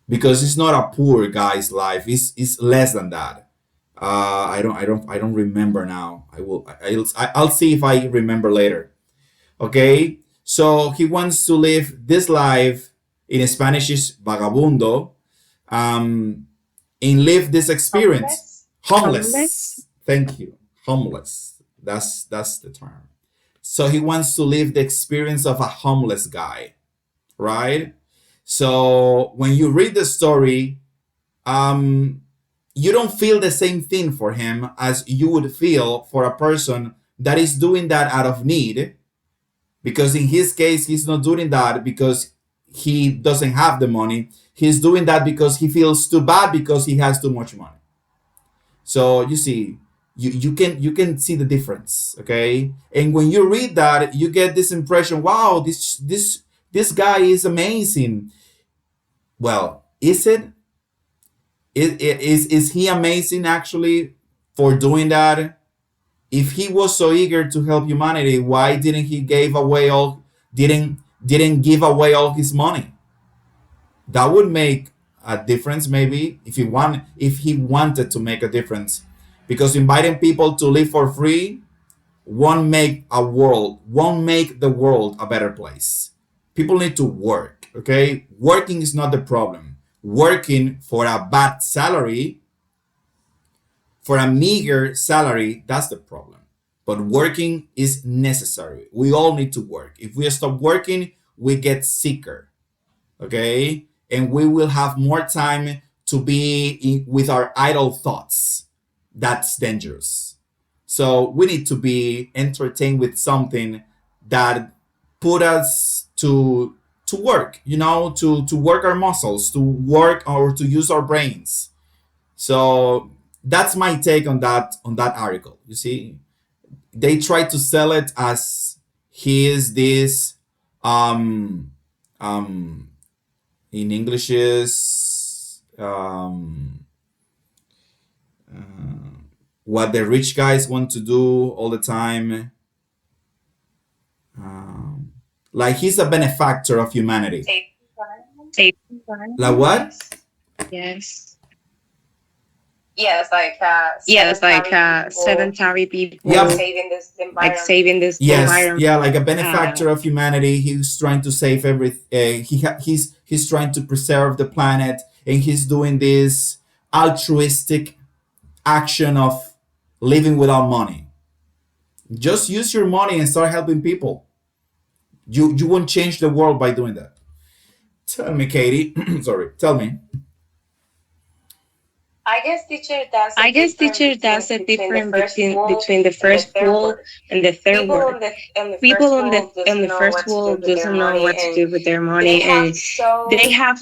Because it's not a poor guy's life. It's less than that. I don't remember now. I'll see if I remember later. Okay, so he wants to live this life. In Spanish is vagabundo. And live this experience. Homeless. Thank you. Homeless. That's the term. So he wants to live the experience of a homeless guy, right? So when you read the story, you don't feel the same thing for him as you would feel for a person that is doing that out of need, because in his case he's not doing that because he doesn't have the money. He's doing that because he feels too bad because he has too much money. So you see, you can see the difference, okay? And when you read that, you get this impression, wow, this guy is amazing. Well, is it? Is he amazing actually for doing that? If he was so eager to help humanity, why didn't give away all his money? That would make a difference maybe if he wanted to make a difference, because inviting people to live for free won't make the world a better place. People need to work, okay? Working is not the problem. Working for a bad salary, for a meager salary, that's the problem. But working is necessary. We all need to work. If we stop working, we get sicker, okay? And we will have more time to be with our idle thoughts. That's dangerous. So we need to be entertained with something that put us to work, to work our muscles, to work or to use our brains. So that's my take on that article. You see, they try to sell it as he is this um in English is what the rich guys want to do all the time. Um, like he's a benefactor of humanity. Save Like what? Yes. Yes, Yes, like sedentary people, Yeah. like saving this Yes, environment. yeah, like a benefactor of humanity. He's trying to save he's trying to preserve the planet, and he's doing this altruistic action of living without money. Just use your money and start helping people. You won't change the world by doing that. Tell me, Katie. Sorry, tell me. I guess teacher does a difference between the first wall and the third People wall. on the people on the first wall doesn't know what to do with their money, and they have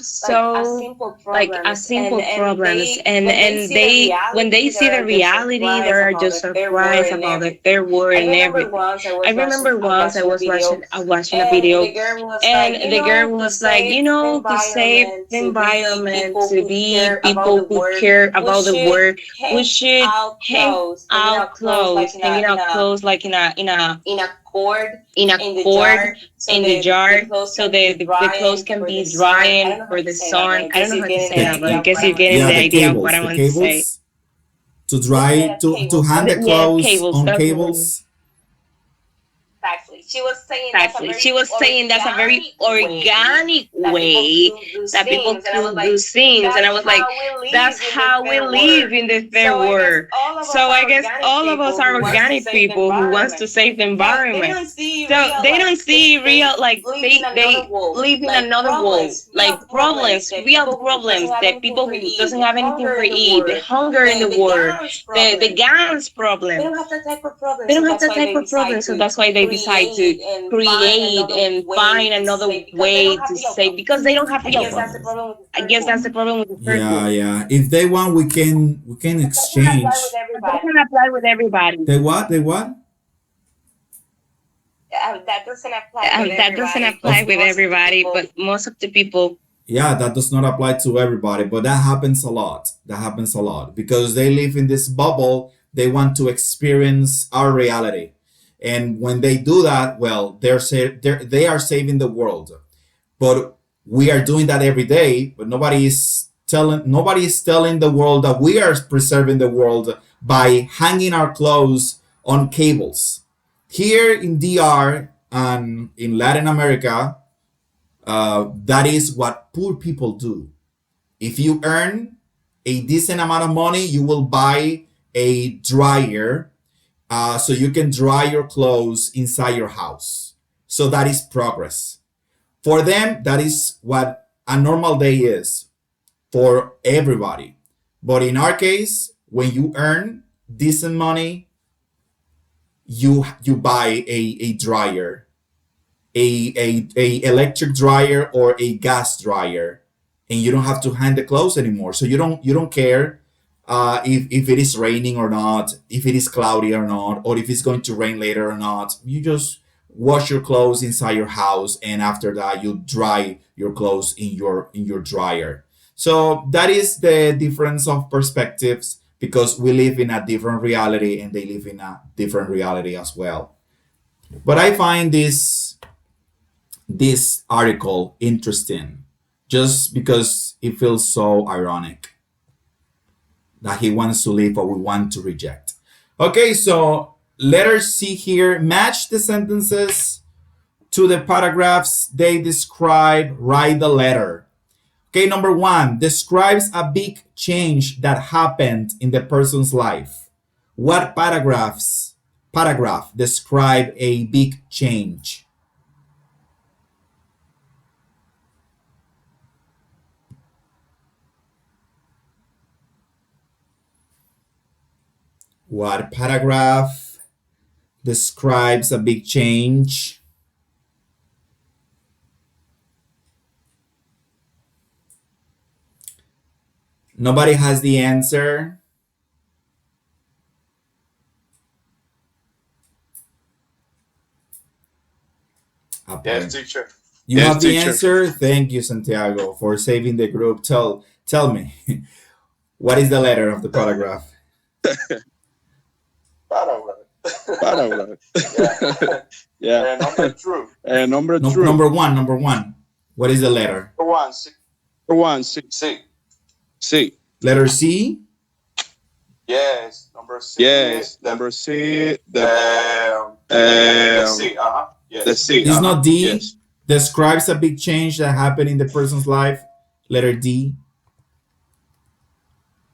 like a simple problems, and they when they see the reality, they're just surprised about the third world and everything. I remember once I watching a video, and the girl was like, to save the environment, to be people who care about the world, we should hanging out clothes like in a cord in the jar, so the clothes can be drying for the sun. I don't know how to say that, but I guess you're getting Yeah, the the idea of cables, what I the want to say. cables to dry to hang the Yeah, clothes cables, on that's the word. cables. Exactly. She was saying that's a very organic way that people could do things. And I was like, that's how we live in the third world. So I guess all of us are organic people who wants to save the environment. So they don't see real, like they live in another world, like problems, real problems, the people who doesn't have anything to eat, the hunger in the world, the gangs problem. They don't have that type of problem, so that's why they decide to create and find another way to say, because they don't have real problems. I guess that's the problem with the first Yeah, one. yeah. If they want, we can exchange. But that can apply with everybody. They what? They what? That That doesn't apply with everybody, but most of the people. Yeah, that does not apply to everybody, but that happens a lot. That happens a lot because they live in this bubble. They want to experience our reality, and when they do that, well, they are saving the world. But we are doing that every day. But nobody is telling the world that we are preserving the world by hanging our clothes on cables. Here in DR and in Latin America, that is what poor people do. If you earn a decent amount of money, you will buy a dryer, so you can dry your clothes inside your house. So that is progress. For them, that is what a normal day is for everybody. But in our case, when you earn decent money, you buy a dryer, a electric dryer or a gas dryer, and you don't have to hang the clothes anymore. So you don't care if it is raining or not, if it is cloudy or not, or if it's going to rain later or not. You just wash your clothes inside your house, and after that you dry your clothes in your dryer. So that is the difference of perspectives, because we live in a different reality and they live in a different reality as well. But I find this article interesting just because it feels so ironic that he wants to leave but we want to reject. Okay, so letter C here. Match the sentences to the paragraphs they describe. Write the letter. Okay, number one describes a big change that happened in the person's life. What paragraph describe a big change? What paragraph describes a big change? Nobody has the answer. Yes, teacher. You Yes, have the teacher. answer. Thank you, Santiago, for saving the group. Tell me, what is the letter of the paragraph? Paragraph. Paragraph. Yeah. Yeah. Number two. Number No, three. number one. What is the letter? Number one. One, C. C. C. Letter C. Yes. Number C. Yes. Is the Number C. the C. Yes. The C. It's not D. Yes. Describes a big change that happened in the person's life. Letter D.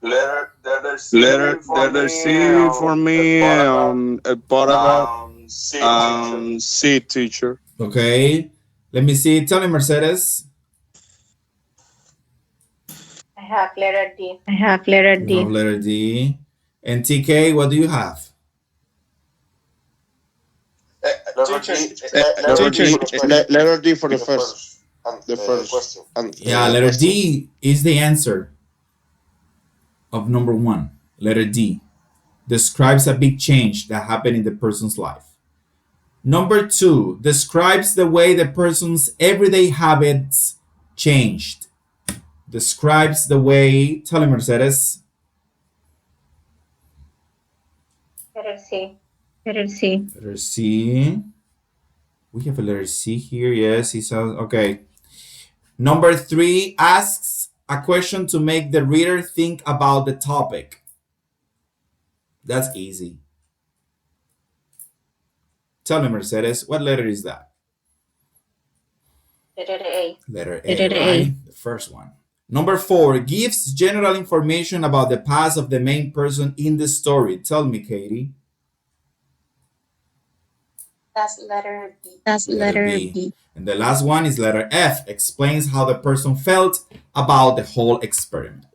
Letter C. Letter C for me. A paragraph. C. Teacher. C, teacher. Okay. Let me see. Tell me, Mercedes. I have letter D. I have letter You D. have letter D. And TK, what do you have? Letter D for the first. The first question. Yeah, letter D is the answer of number one. Letter D describes a big change that happened in the person's life. Number two describes the way the person's everyday habits changed. Describes the way. Tell me, Mercedes. Letter C. Letter C. Letter C. We have a letter C here. Yes, he says. Okay. Number three asks a question to make the reader think about the topic. That's easy. Tell me, Mercedes, what letter is that? Letter A. Letter A, Letter A. right? The first one. Number four gives general information about the past of the main person in the story. Tell me, Katie. That's letter B. That's Letter letter B. B. And the last one is letter F, explains how the person felt about the whole experiment.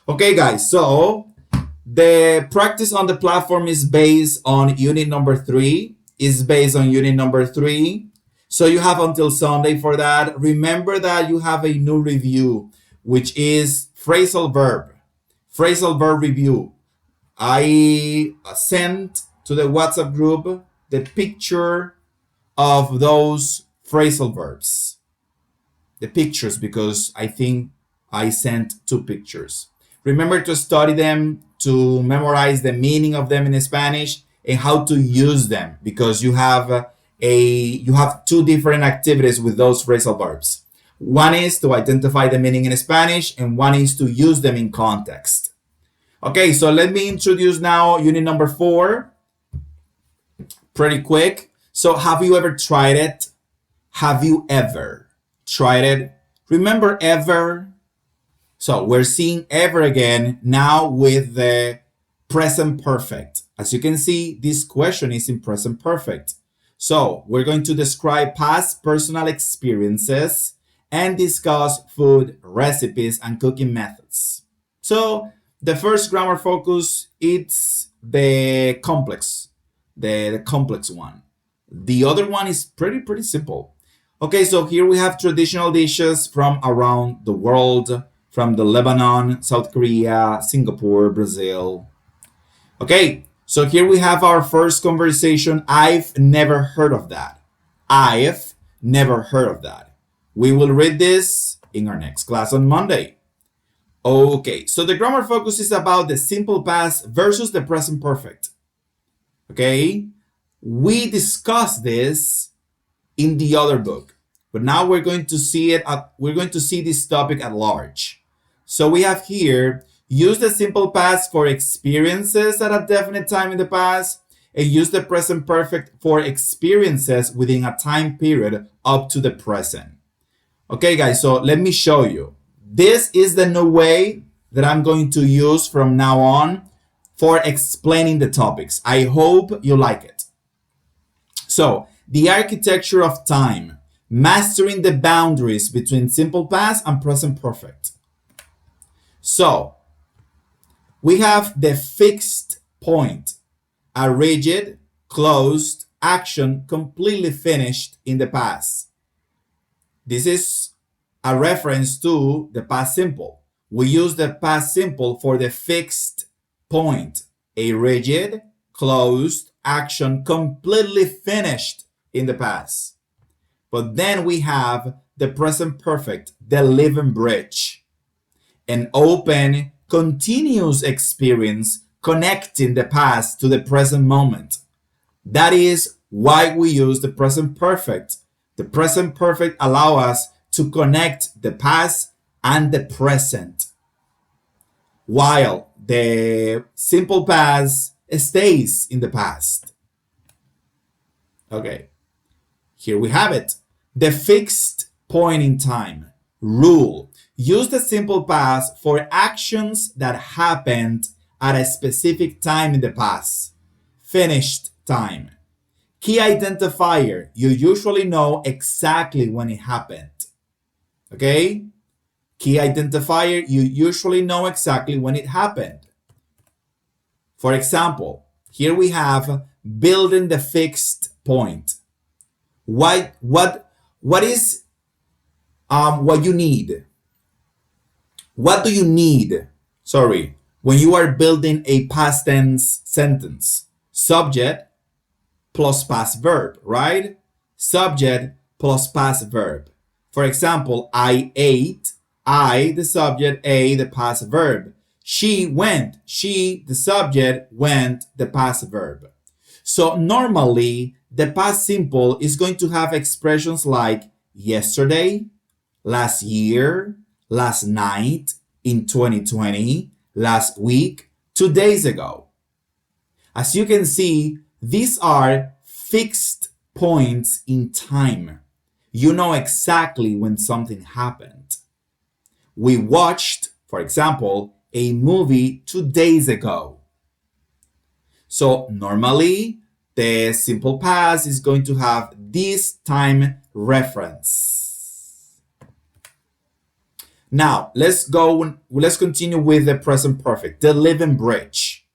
Okay, guys, so the practice on the platform is based on unit number 3. So you have until Sunday for that. Remember that you have a new review, which is phrasal verb. Phrasal verb review. I sent to the WhatsApp group the picture of those phrasal verbs. The pictures, because I think I sent 2 pictures. Remember to study them, to memorize the meaning of them in Spanish and how to use them, because you have 2 different activities with those phrasal verbs. One is to identify the meaning in Spanish, and one is to use them in context. Okay, so let me introduce now unit number 4. Pretty quick. So have you ever tried it? Have you ever tried it? Remember ever? So we're seeing ever again now with the present perfect. As you can see, this question is in present perfect. So we're going to describe past personal experiences and discuss food, recipes, and cooking methods. So the first grammar focus, it's the complex, the complex one. The other one is pretty simple. Okay, so here we have traditional dishes from around the world, from the Lebanon, South Korea, Singapore, Brazil. Okay, so here we have our first conversation. I've never heard of that. I've never heard of that. We will read this in our next class on Monday. Okay, so the grammar focus is about the simple past versus the present perfect. Okay, we discussed this in the other book, but now we're going to see it. We're going to see this topic at large. So we have here, use the simple past for experiences at a definite time in the past, and use the present perfect for experiences within a time period up to the present. Okay, guys, so let me show you. This is the new way that I'm going to use from now on for explaining the topics. I hope you like it. So, the architecture of time, mastering the boundaries between simple past and present perfect. So, we have the fixed point, a rigid, closed action completely finished in the past. This is a reference to the past simple. We use the past simple for the fixed point, a rigid, closed action completely finished in the past. But then we have the present perfect, the living bridge, an open, continuous experience connecting the past to the present moment. That is why we use the present perfect. The present perfect allows us to connect the past and the present, while the simple past stays in the past. Okay, here we have it. The fixed point in time rule. Use the simple past for actions that happened at a specific time in the past. Finished time. Key identifier. You usually know exactly when it happened. Okay? Key identifier. You usually know exactly when it happened. For example, here we have building the fixed point. What is what you need? What do you need? Sorry, when you are building a past tense sentence. Subject plus past verb, right? Subject plus past verb. For example, I ate, I, the subject, a, the past verb. She went, she, the subject, went, the past verb. So normally, the past simple is going to have expressions like yesterday, last year, last night, in 2020, last week, 2 days ago. As you can see, these are fixed points in time. You know exactly when something happened. We watched, for example, a movie 2 days ago. So normally, the simple past is going to have this time reference. Now, let's continue with the present perfect, the living bridge.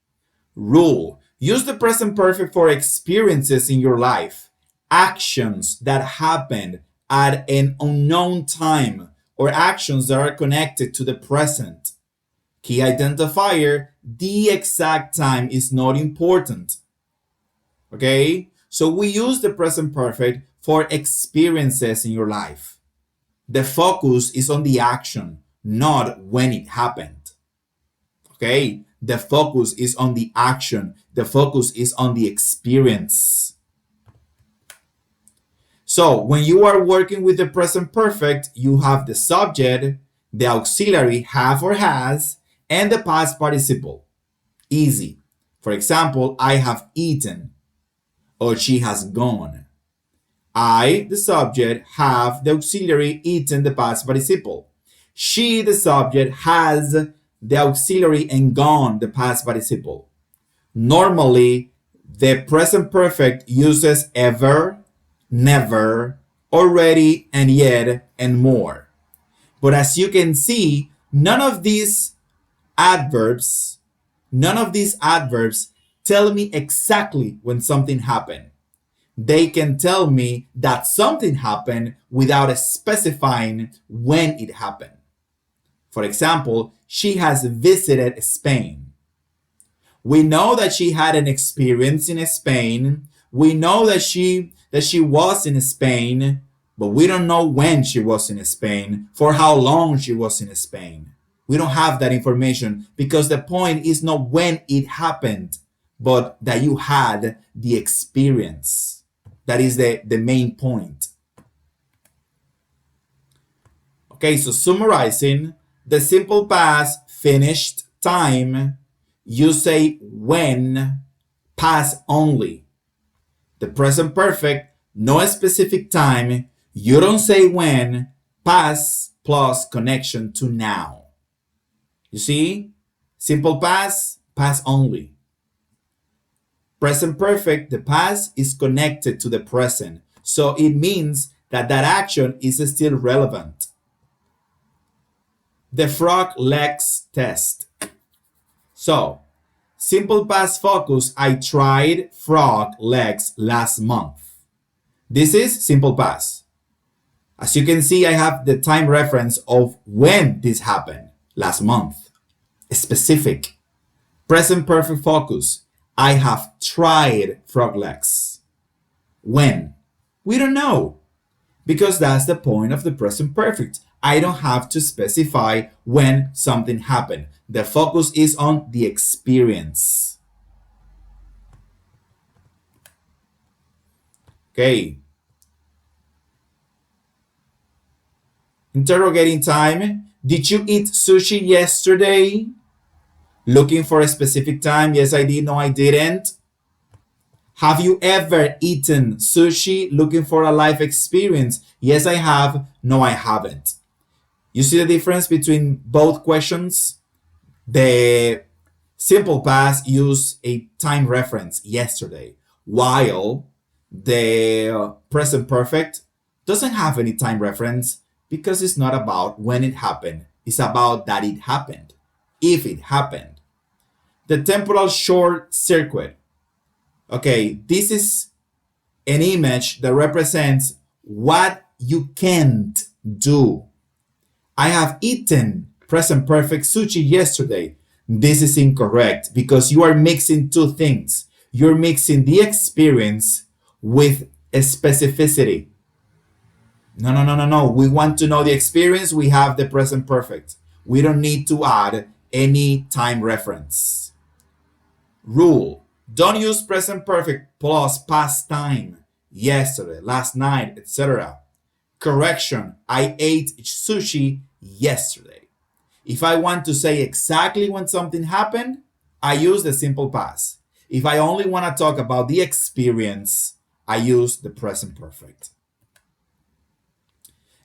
Rule. Use the present perfect for experiences in your life, actions that happened at an unknown time, or actions that are connected to the present. Key identifier, the exact time is not important. Okay? So we use the present perfect for experiences in your life. The focus is on the action, not when it happened. Okay? The focus is on the action. The focus is on the experience. So when you are working with the present perfect, you have the subject, the auxiliary have or has, and the past participle. Easy. For example, I have eaten, or she has gone. I, the subject, have the auxiliary eaten, the past participle. She, the subject, has the auxiliary and gone, the past participle. Normally, the present perfect uses ever, never, already, and yet, and more. But as you can see, none of these adverbs, none of these adverbs tell me exactly when something happened. They can tell me that something happened without specifying when it happened. For example, she has visited Spain. We know that she had an experience in Spain. We know that she was in Spain, but we don't know when she was in Spain, for how long she was in Spain. We don't have that information because the point is not when it happened, but that you had the experience. That is the main point. Okay, so summarizing, the simple past, finished time, you say when, past only. The present perfect, no specific time, you don't say when, past plus connection to now. You see? Simple past, past only. Present perfect, the past is connected to the present. So it means that action is still relevant. The frog legs test. So, simple past focus, I tried frog legs last month. This is simple past. As you can see, I have the time reference of when this happened, last month. Specific. Present perfect focus, I have tried frog legs. When? We don't know. Because that's the point of the present perfect. I don't have to specify when something happened. The focus is on the experience. Okay. Interrogating time. Did you eat sushi yesterday? Looking for a specific time. Yes, I did. No, I didn't. Have you ever eaten sushi? Looking for a life experience. Yes, I have. No, I haven't. You see the difference between both questions? The simple past use a time reference, yesterday, while the present perfect doesn't have any time reference because it's not about when it happened. It's about that it happened, if it happened. The temporal short circuit. Okay, this is an image that represents what you can't do. I have eaten present perfect sushi yesterday. This is incorrect because you are mixing two things. You're mixing the experience with a specificity. No, no, no, no, no. We want to know the experience. We have the present perfect. We don't need to add any time reference. Rule. Don't use present perfect plus past time. Yesterday, last night, etc. Correction. I ate sushi yesterday. If I want to say exactly when something happened, I use the simple past. If I only want to talk about the experience, I use the present perfect.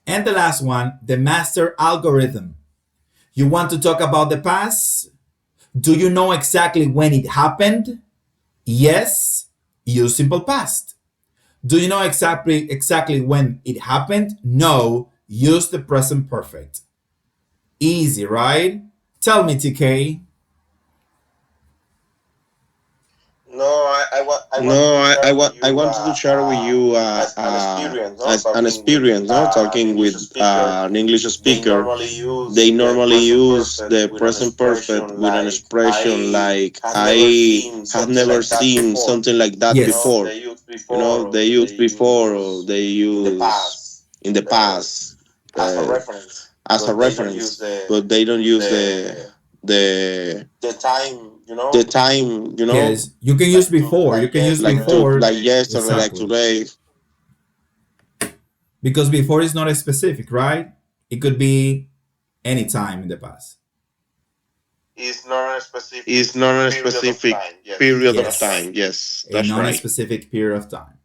And the last one, the master algorithm. You want to talk about the past? Do you know exactly when it happened? Yes, use simple past. Do you know exactly when it happened? No, use the present perfect. Easy, right? Tell me, TK. I wanted to share with you as an experience, no, talking with an English speaker. They normally use the present perfect with an expression like "I have never seen something like that Yes. before." They use before or they use in the past as a reference, but they don't use the the time. Yes, you can use before. You can use before. Like yesterday, like Exactly. today. Because before is not a specific, right? It could be any time in the past. It's not a specific It's not a period of specific time. Yes, period of Yes. time. Yes, A that's right. non-specific period of time.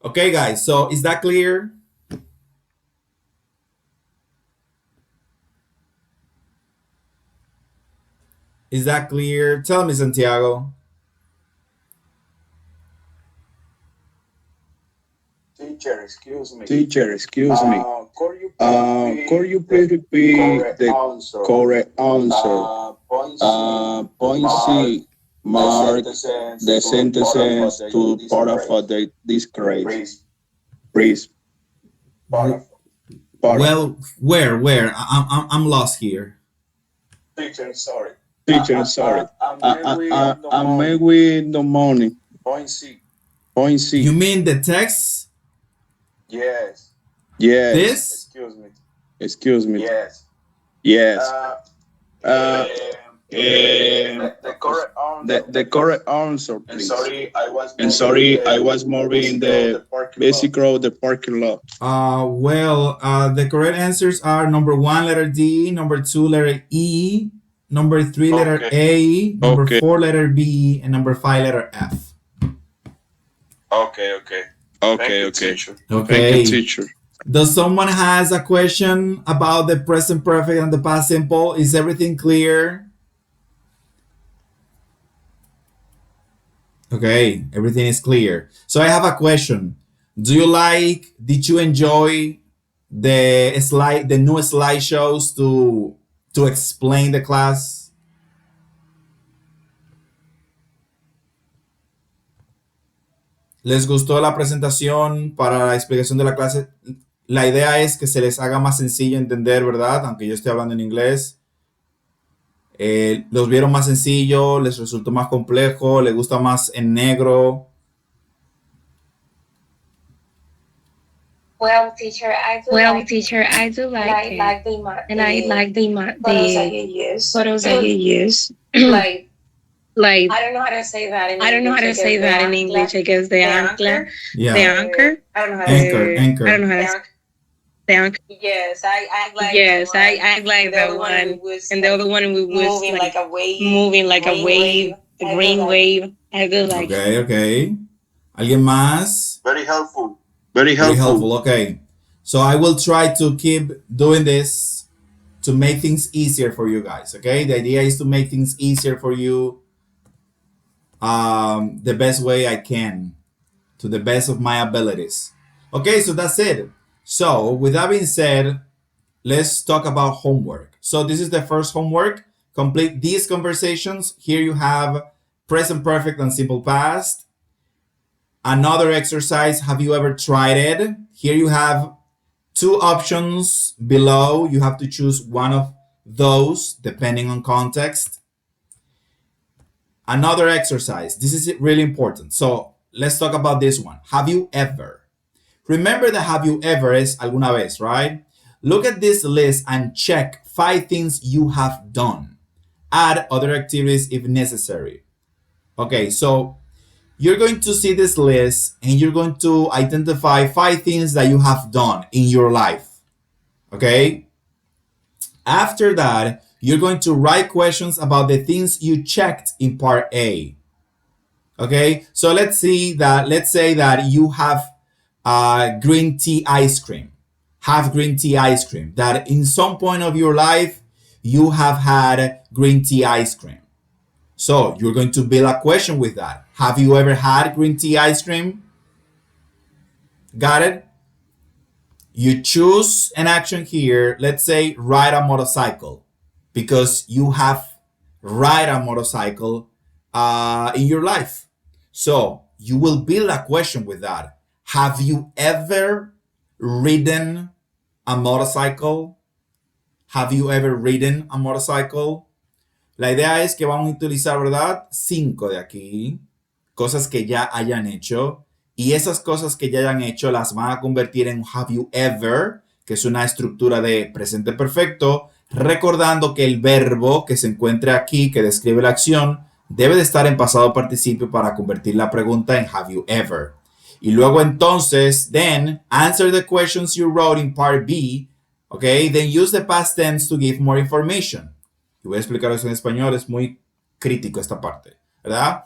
Okay, guys. So is that clear? Is that clear? Tell me, Santiago. Teacher, excuse me. Could you please repeat the correct answer? Point C, mark the sentences to part of the disgrace. Please, part of. Well, where? I'm lost here. Teacher, sorry. I'm maybe in the morning. Point C. You mean the text? Yes. This? Excuse me. Yes. Uh, the correct answer, please. And sorry, I was moving in the basic road, the parking lot. The correct answers are number 1, letter D, number 2, letter E, number 3, letter A, number 4, letter B, and number 5, letter F. Okay. Okay. Thank you, teacher. Does someone has a question about the present perfect and the past simple? Is everything clear? Okay, everything is clear. So I have a question. Did you enjoy the new slideshows to explain the class? ¿Les gustó la presentación para la explicación de la clase? La idea es que se les haga más sencillo entender, ¿verdad? Aunque yo esté hablando en inglés. ¿Los vieron más sencillo? ¿Les resultó más complejo? ¿Les gusta más en negro? Well, teacher, I do like it. And I like the photos that you use. Like I don't know how to say that in English. I guess the anchor. Yeah. The anchor. I don't know how to Anchor. I don't know how to say the anchor. Yes, I like I like that one. And the other one we was moving like a wave. Moving like a wave, a green wave. I do like it. Okay. ¿Alguien más? Very helpful. Very helpful. Okay. So I will try to keep doing this to make things easier for you guys. Okay. The idea is to make things easier for you the best way I can, to the best of my abilities. Okay. So that's it. So with that being said, let's talk about homework. So this is the first homework. Complete these conversations. Here you have present perfect and simple past. Another exercise, have you ever tried it? Here you have 2 options below. You have to choose one of those depending on context. Another exercise, this is really important. So let's talk about this one. Have you ever? Remember that have you ever is alguna vez, right? Look at this list and check 5 things you have done. Add other activities if necessary. Okay, so you're going to see this list and you're going to identify 5 things that you have done in your life. Okay? After that, you're going to write questions about the things you checked in part A. Okay? So let's say that you have green tea ice cream. Have green tea ice cream. That in some point of your life, you have had green tea ice cream. So you're going to build a question with that. Have you ever had green tea ice cream? Got it? You choose an action here. Let's say ride a motorcycle, because you have ride a motorcycle in your life. So you will build a question with that. Have you ever ridden a motorcycle? Have you ever ridden a motorcycle? La idea es que vamos a utilizar, ¿verdad? 5 de aquí, cosas que ya hayan hecho, y esas cosas que ya hayan hecho las van a convertir en have you ever, que es una estructura de presente perfecto, recordando que el verbo que se encuentra aquí, que describe la acción, debe de estar en pasado participio para convertir la pregunta en have you ever. Y luego entonces, then, answer the questions you wrote in part B, okay? Then use the past tense to give more information. Y voy a explicar eso en español, es muy crítico esta parte, ¿verdad?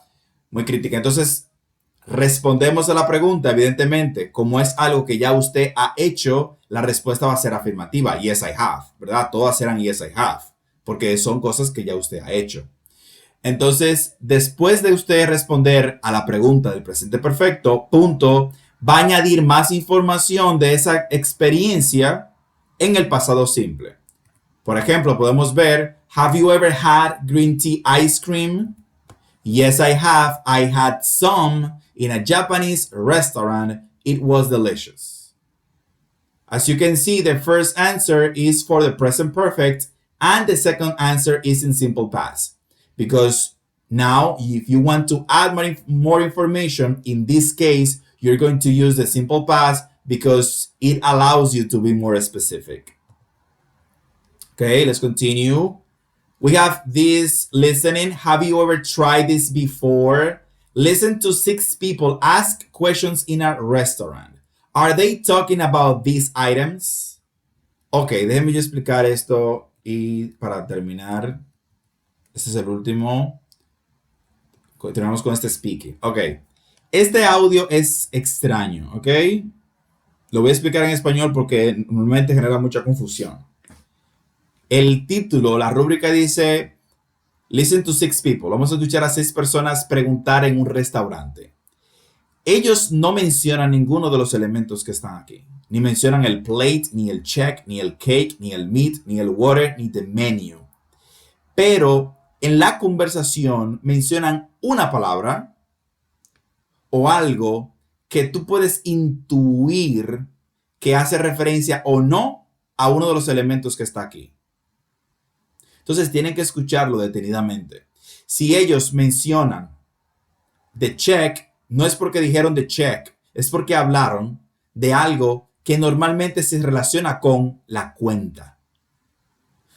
Muy crítica. Entonces, respondemos a la pregunta, evidentemente, como es algo que ya usted ha hecho, la respuesta va a ser afirmativa, yes I have, ¿verdad? Todas serán yes I have, porque son cosas que ya usted ha hecho. Entonces, después de usted responder a la pregunta del presente perfecto, punto, va a añadir más información de esa experiencia en el pasado simple. Por ejemplo, podemos ver, have you ever had green tea ice cream? Yes, I have. I had some in a Japanese restaurant. It was delicious. As you can see, the first answer is for the present perfect and the second answer is in simple past. Because now, if you want to add more information, in this case, you're going to use the simple past because it allows you to be more specific. Okay, let's continue. We have this listening. Have you ever tried this before? Listen to 6 people ask questions in a restaurant. Are they talking about these items? Ok, déjenme yo explicar esto y para terminar, este es el último. Continuamos con este speaking. Ok, este audio es extraño, ok. Lo voy a explicar en español porque normalmente genera mucha confusión. El título, la rúbrica dice Listen to 6 people. Vamos a escuchar a 6 personas preguntar en un restaurante. Ellos no mencionan ninguno de los elementos que están aquí. Ni mencionan el plate, ni el check, ni el cake, ni el meat, ni el water, ni the menu. Pero en la conversación mencionan una palabra o algo que tú puedes intuir que hace referencia o no a uno de los elementos que está aquí. Entonces tienen que escucharlo detenidamente. Si ellos mencionan the check, no es porque dijeron the check, es porque hablaron de algo que normalmente se relaciona con la cuenta.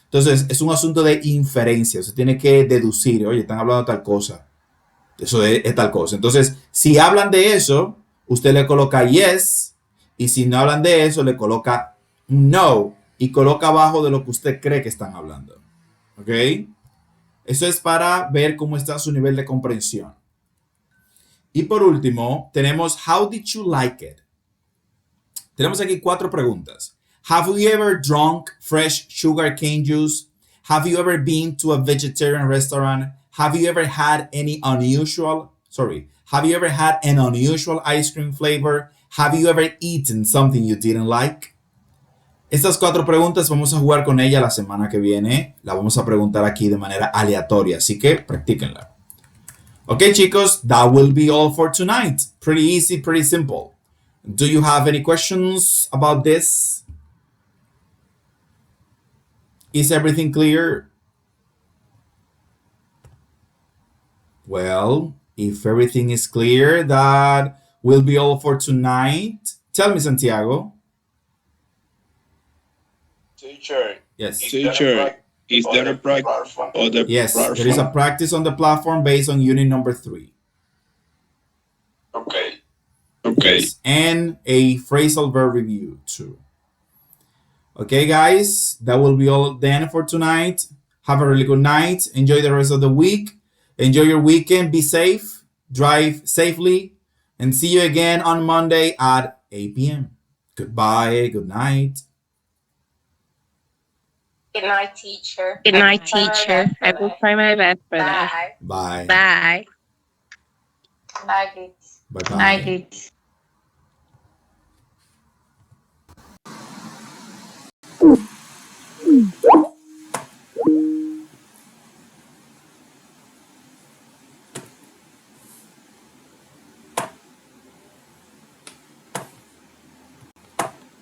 Entonces es un asunto de inferencia, se tiene que deducir, oye, están hablando de tal cosa, eso es tal cosa. Entonces, si hablan de eso, usted le coloca yes, y si no hablan de eso, le coloca no, y coloca abajo de lo que usted cree que están hablando. ¿Ok? Eso es para ver cómo está su nivel de comprensión. Y por último, tenemos how did you like it? Tenemos aquí 4 preguntas. Have you ever drunk fresh sugar cane juice? Have you ever been to a vegetarian restaurant? Have you ever had an unusual ice cream flavor? Have you ever eaten something you didn't like? Estas 4 preguntas vamos a jugar con ella la semana que viene. La vamos a preguntar aquí de manera aleatoria, así que practíquenla. Okay, chicos, that will be all for tonight. Pretty easy, pretty simple. Do you have any questions about this? Is everything clear? Well, if everything is clear, that will be all for tonight. Tell me, Santiago. Teacher. Yes. Teacher, is there a practice on the Yes, platform? there is a practice on the platform based on unit number 3. Okay. Okay. Yes, and a phrasal verb review too. Okay, guys, that will be all then for tonight. Have a really good night. Enjoy the rest of the week. Enjoy your weekend. Be safe. Drive safely. And see you again on Monday at 8 p.m. Goodbye. Good night. Good night, teacher. Good night, teacher. I will try my best for that. Bye. Bye. Bye. Bye, kids. Bye-bye. Bye, kids.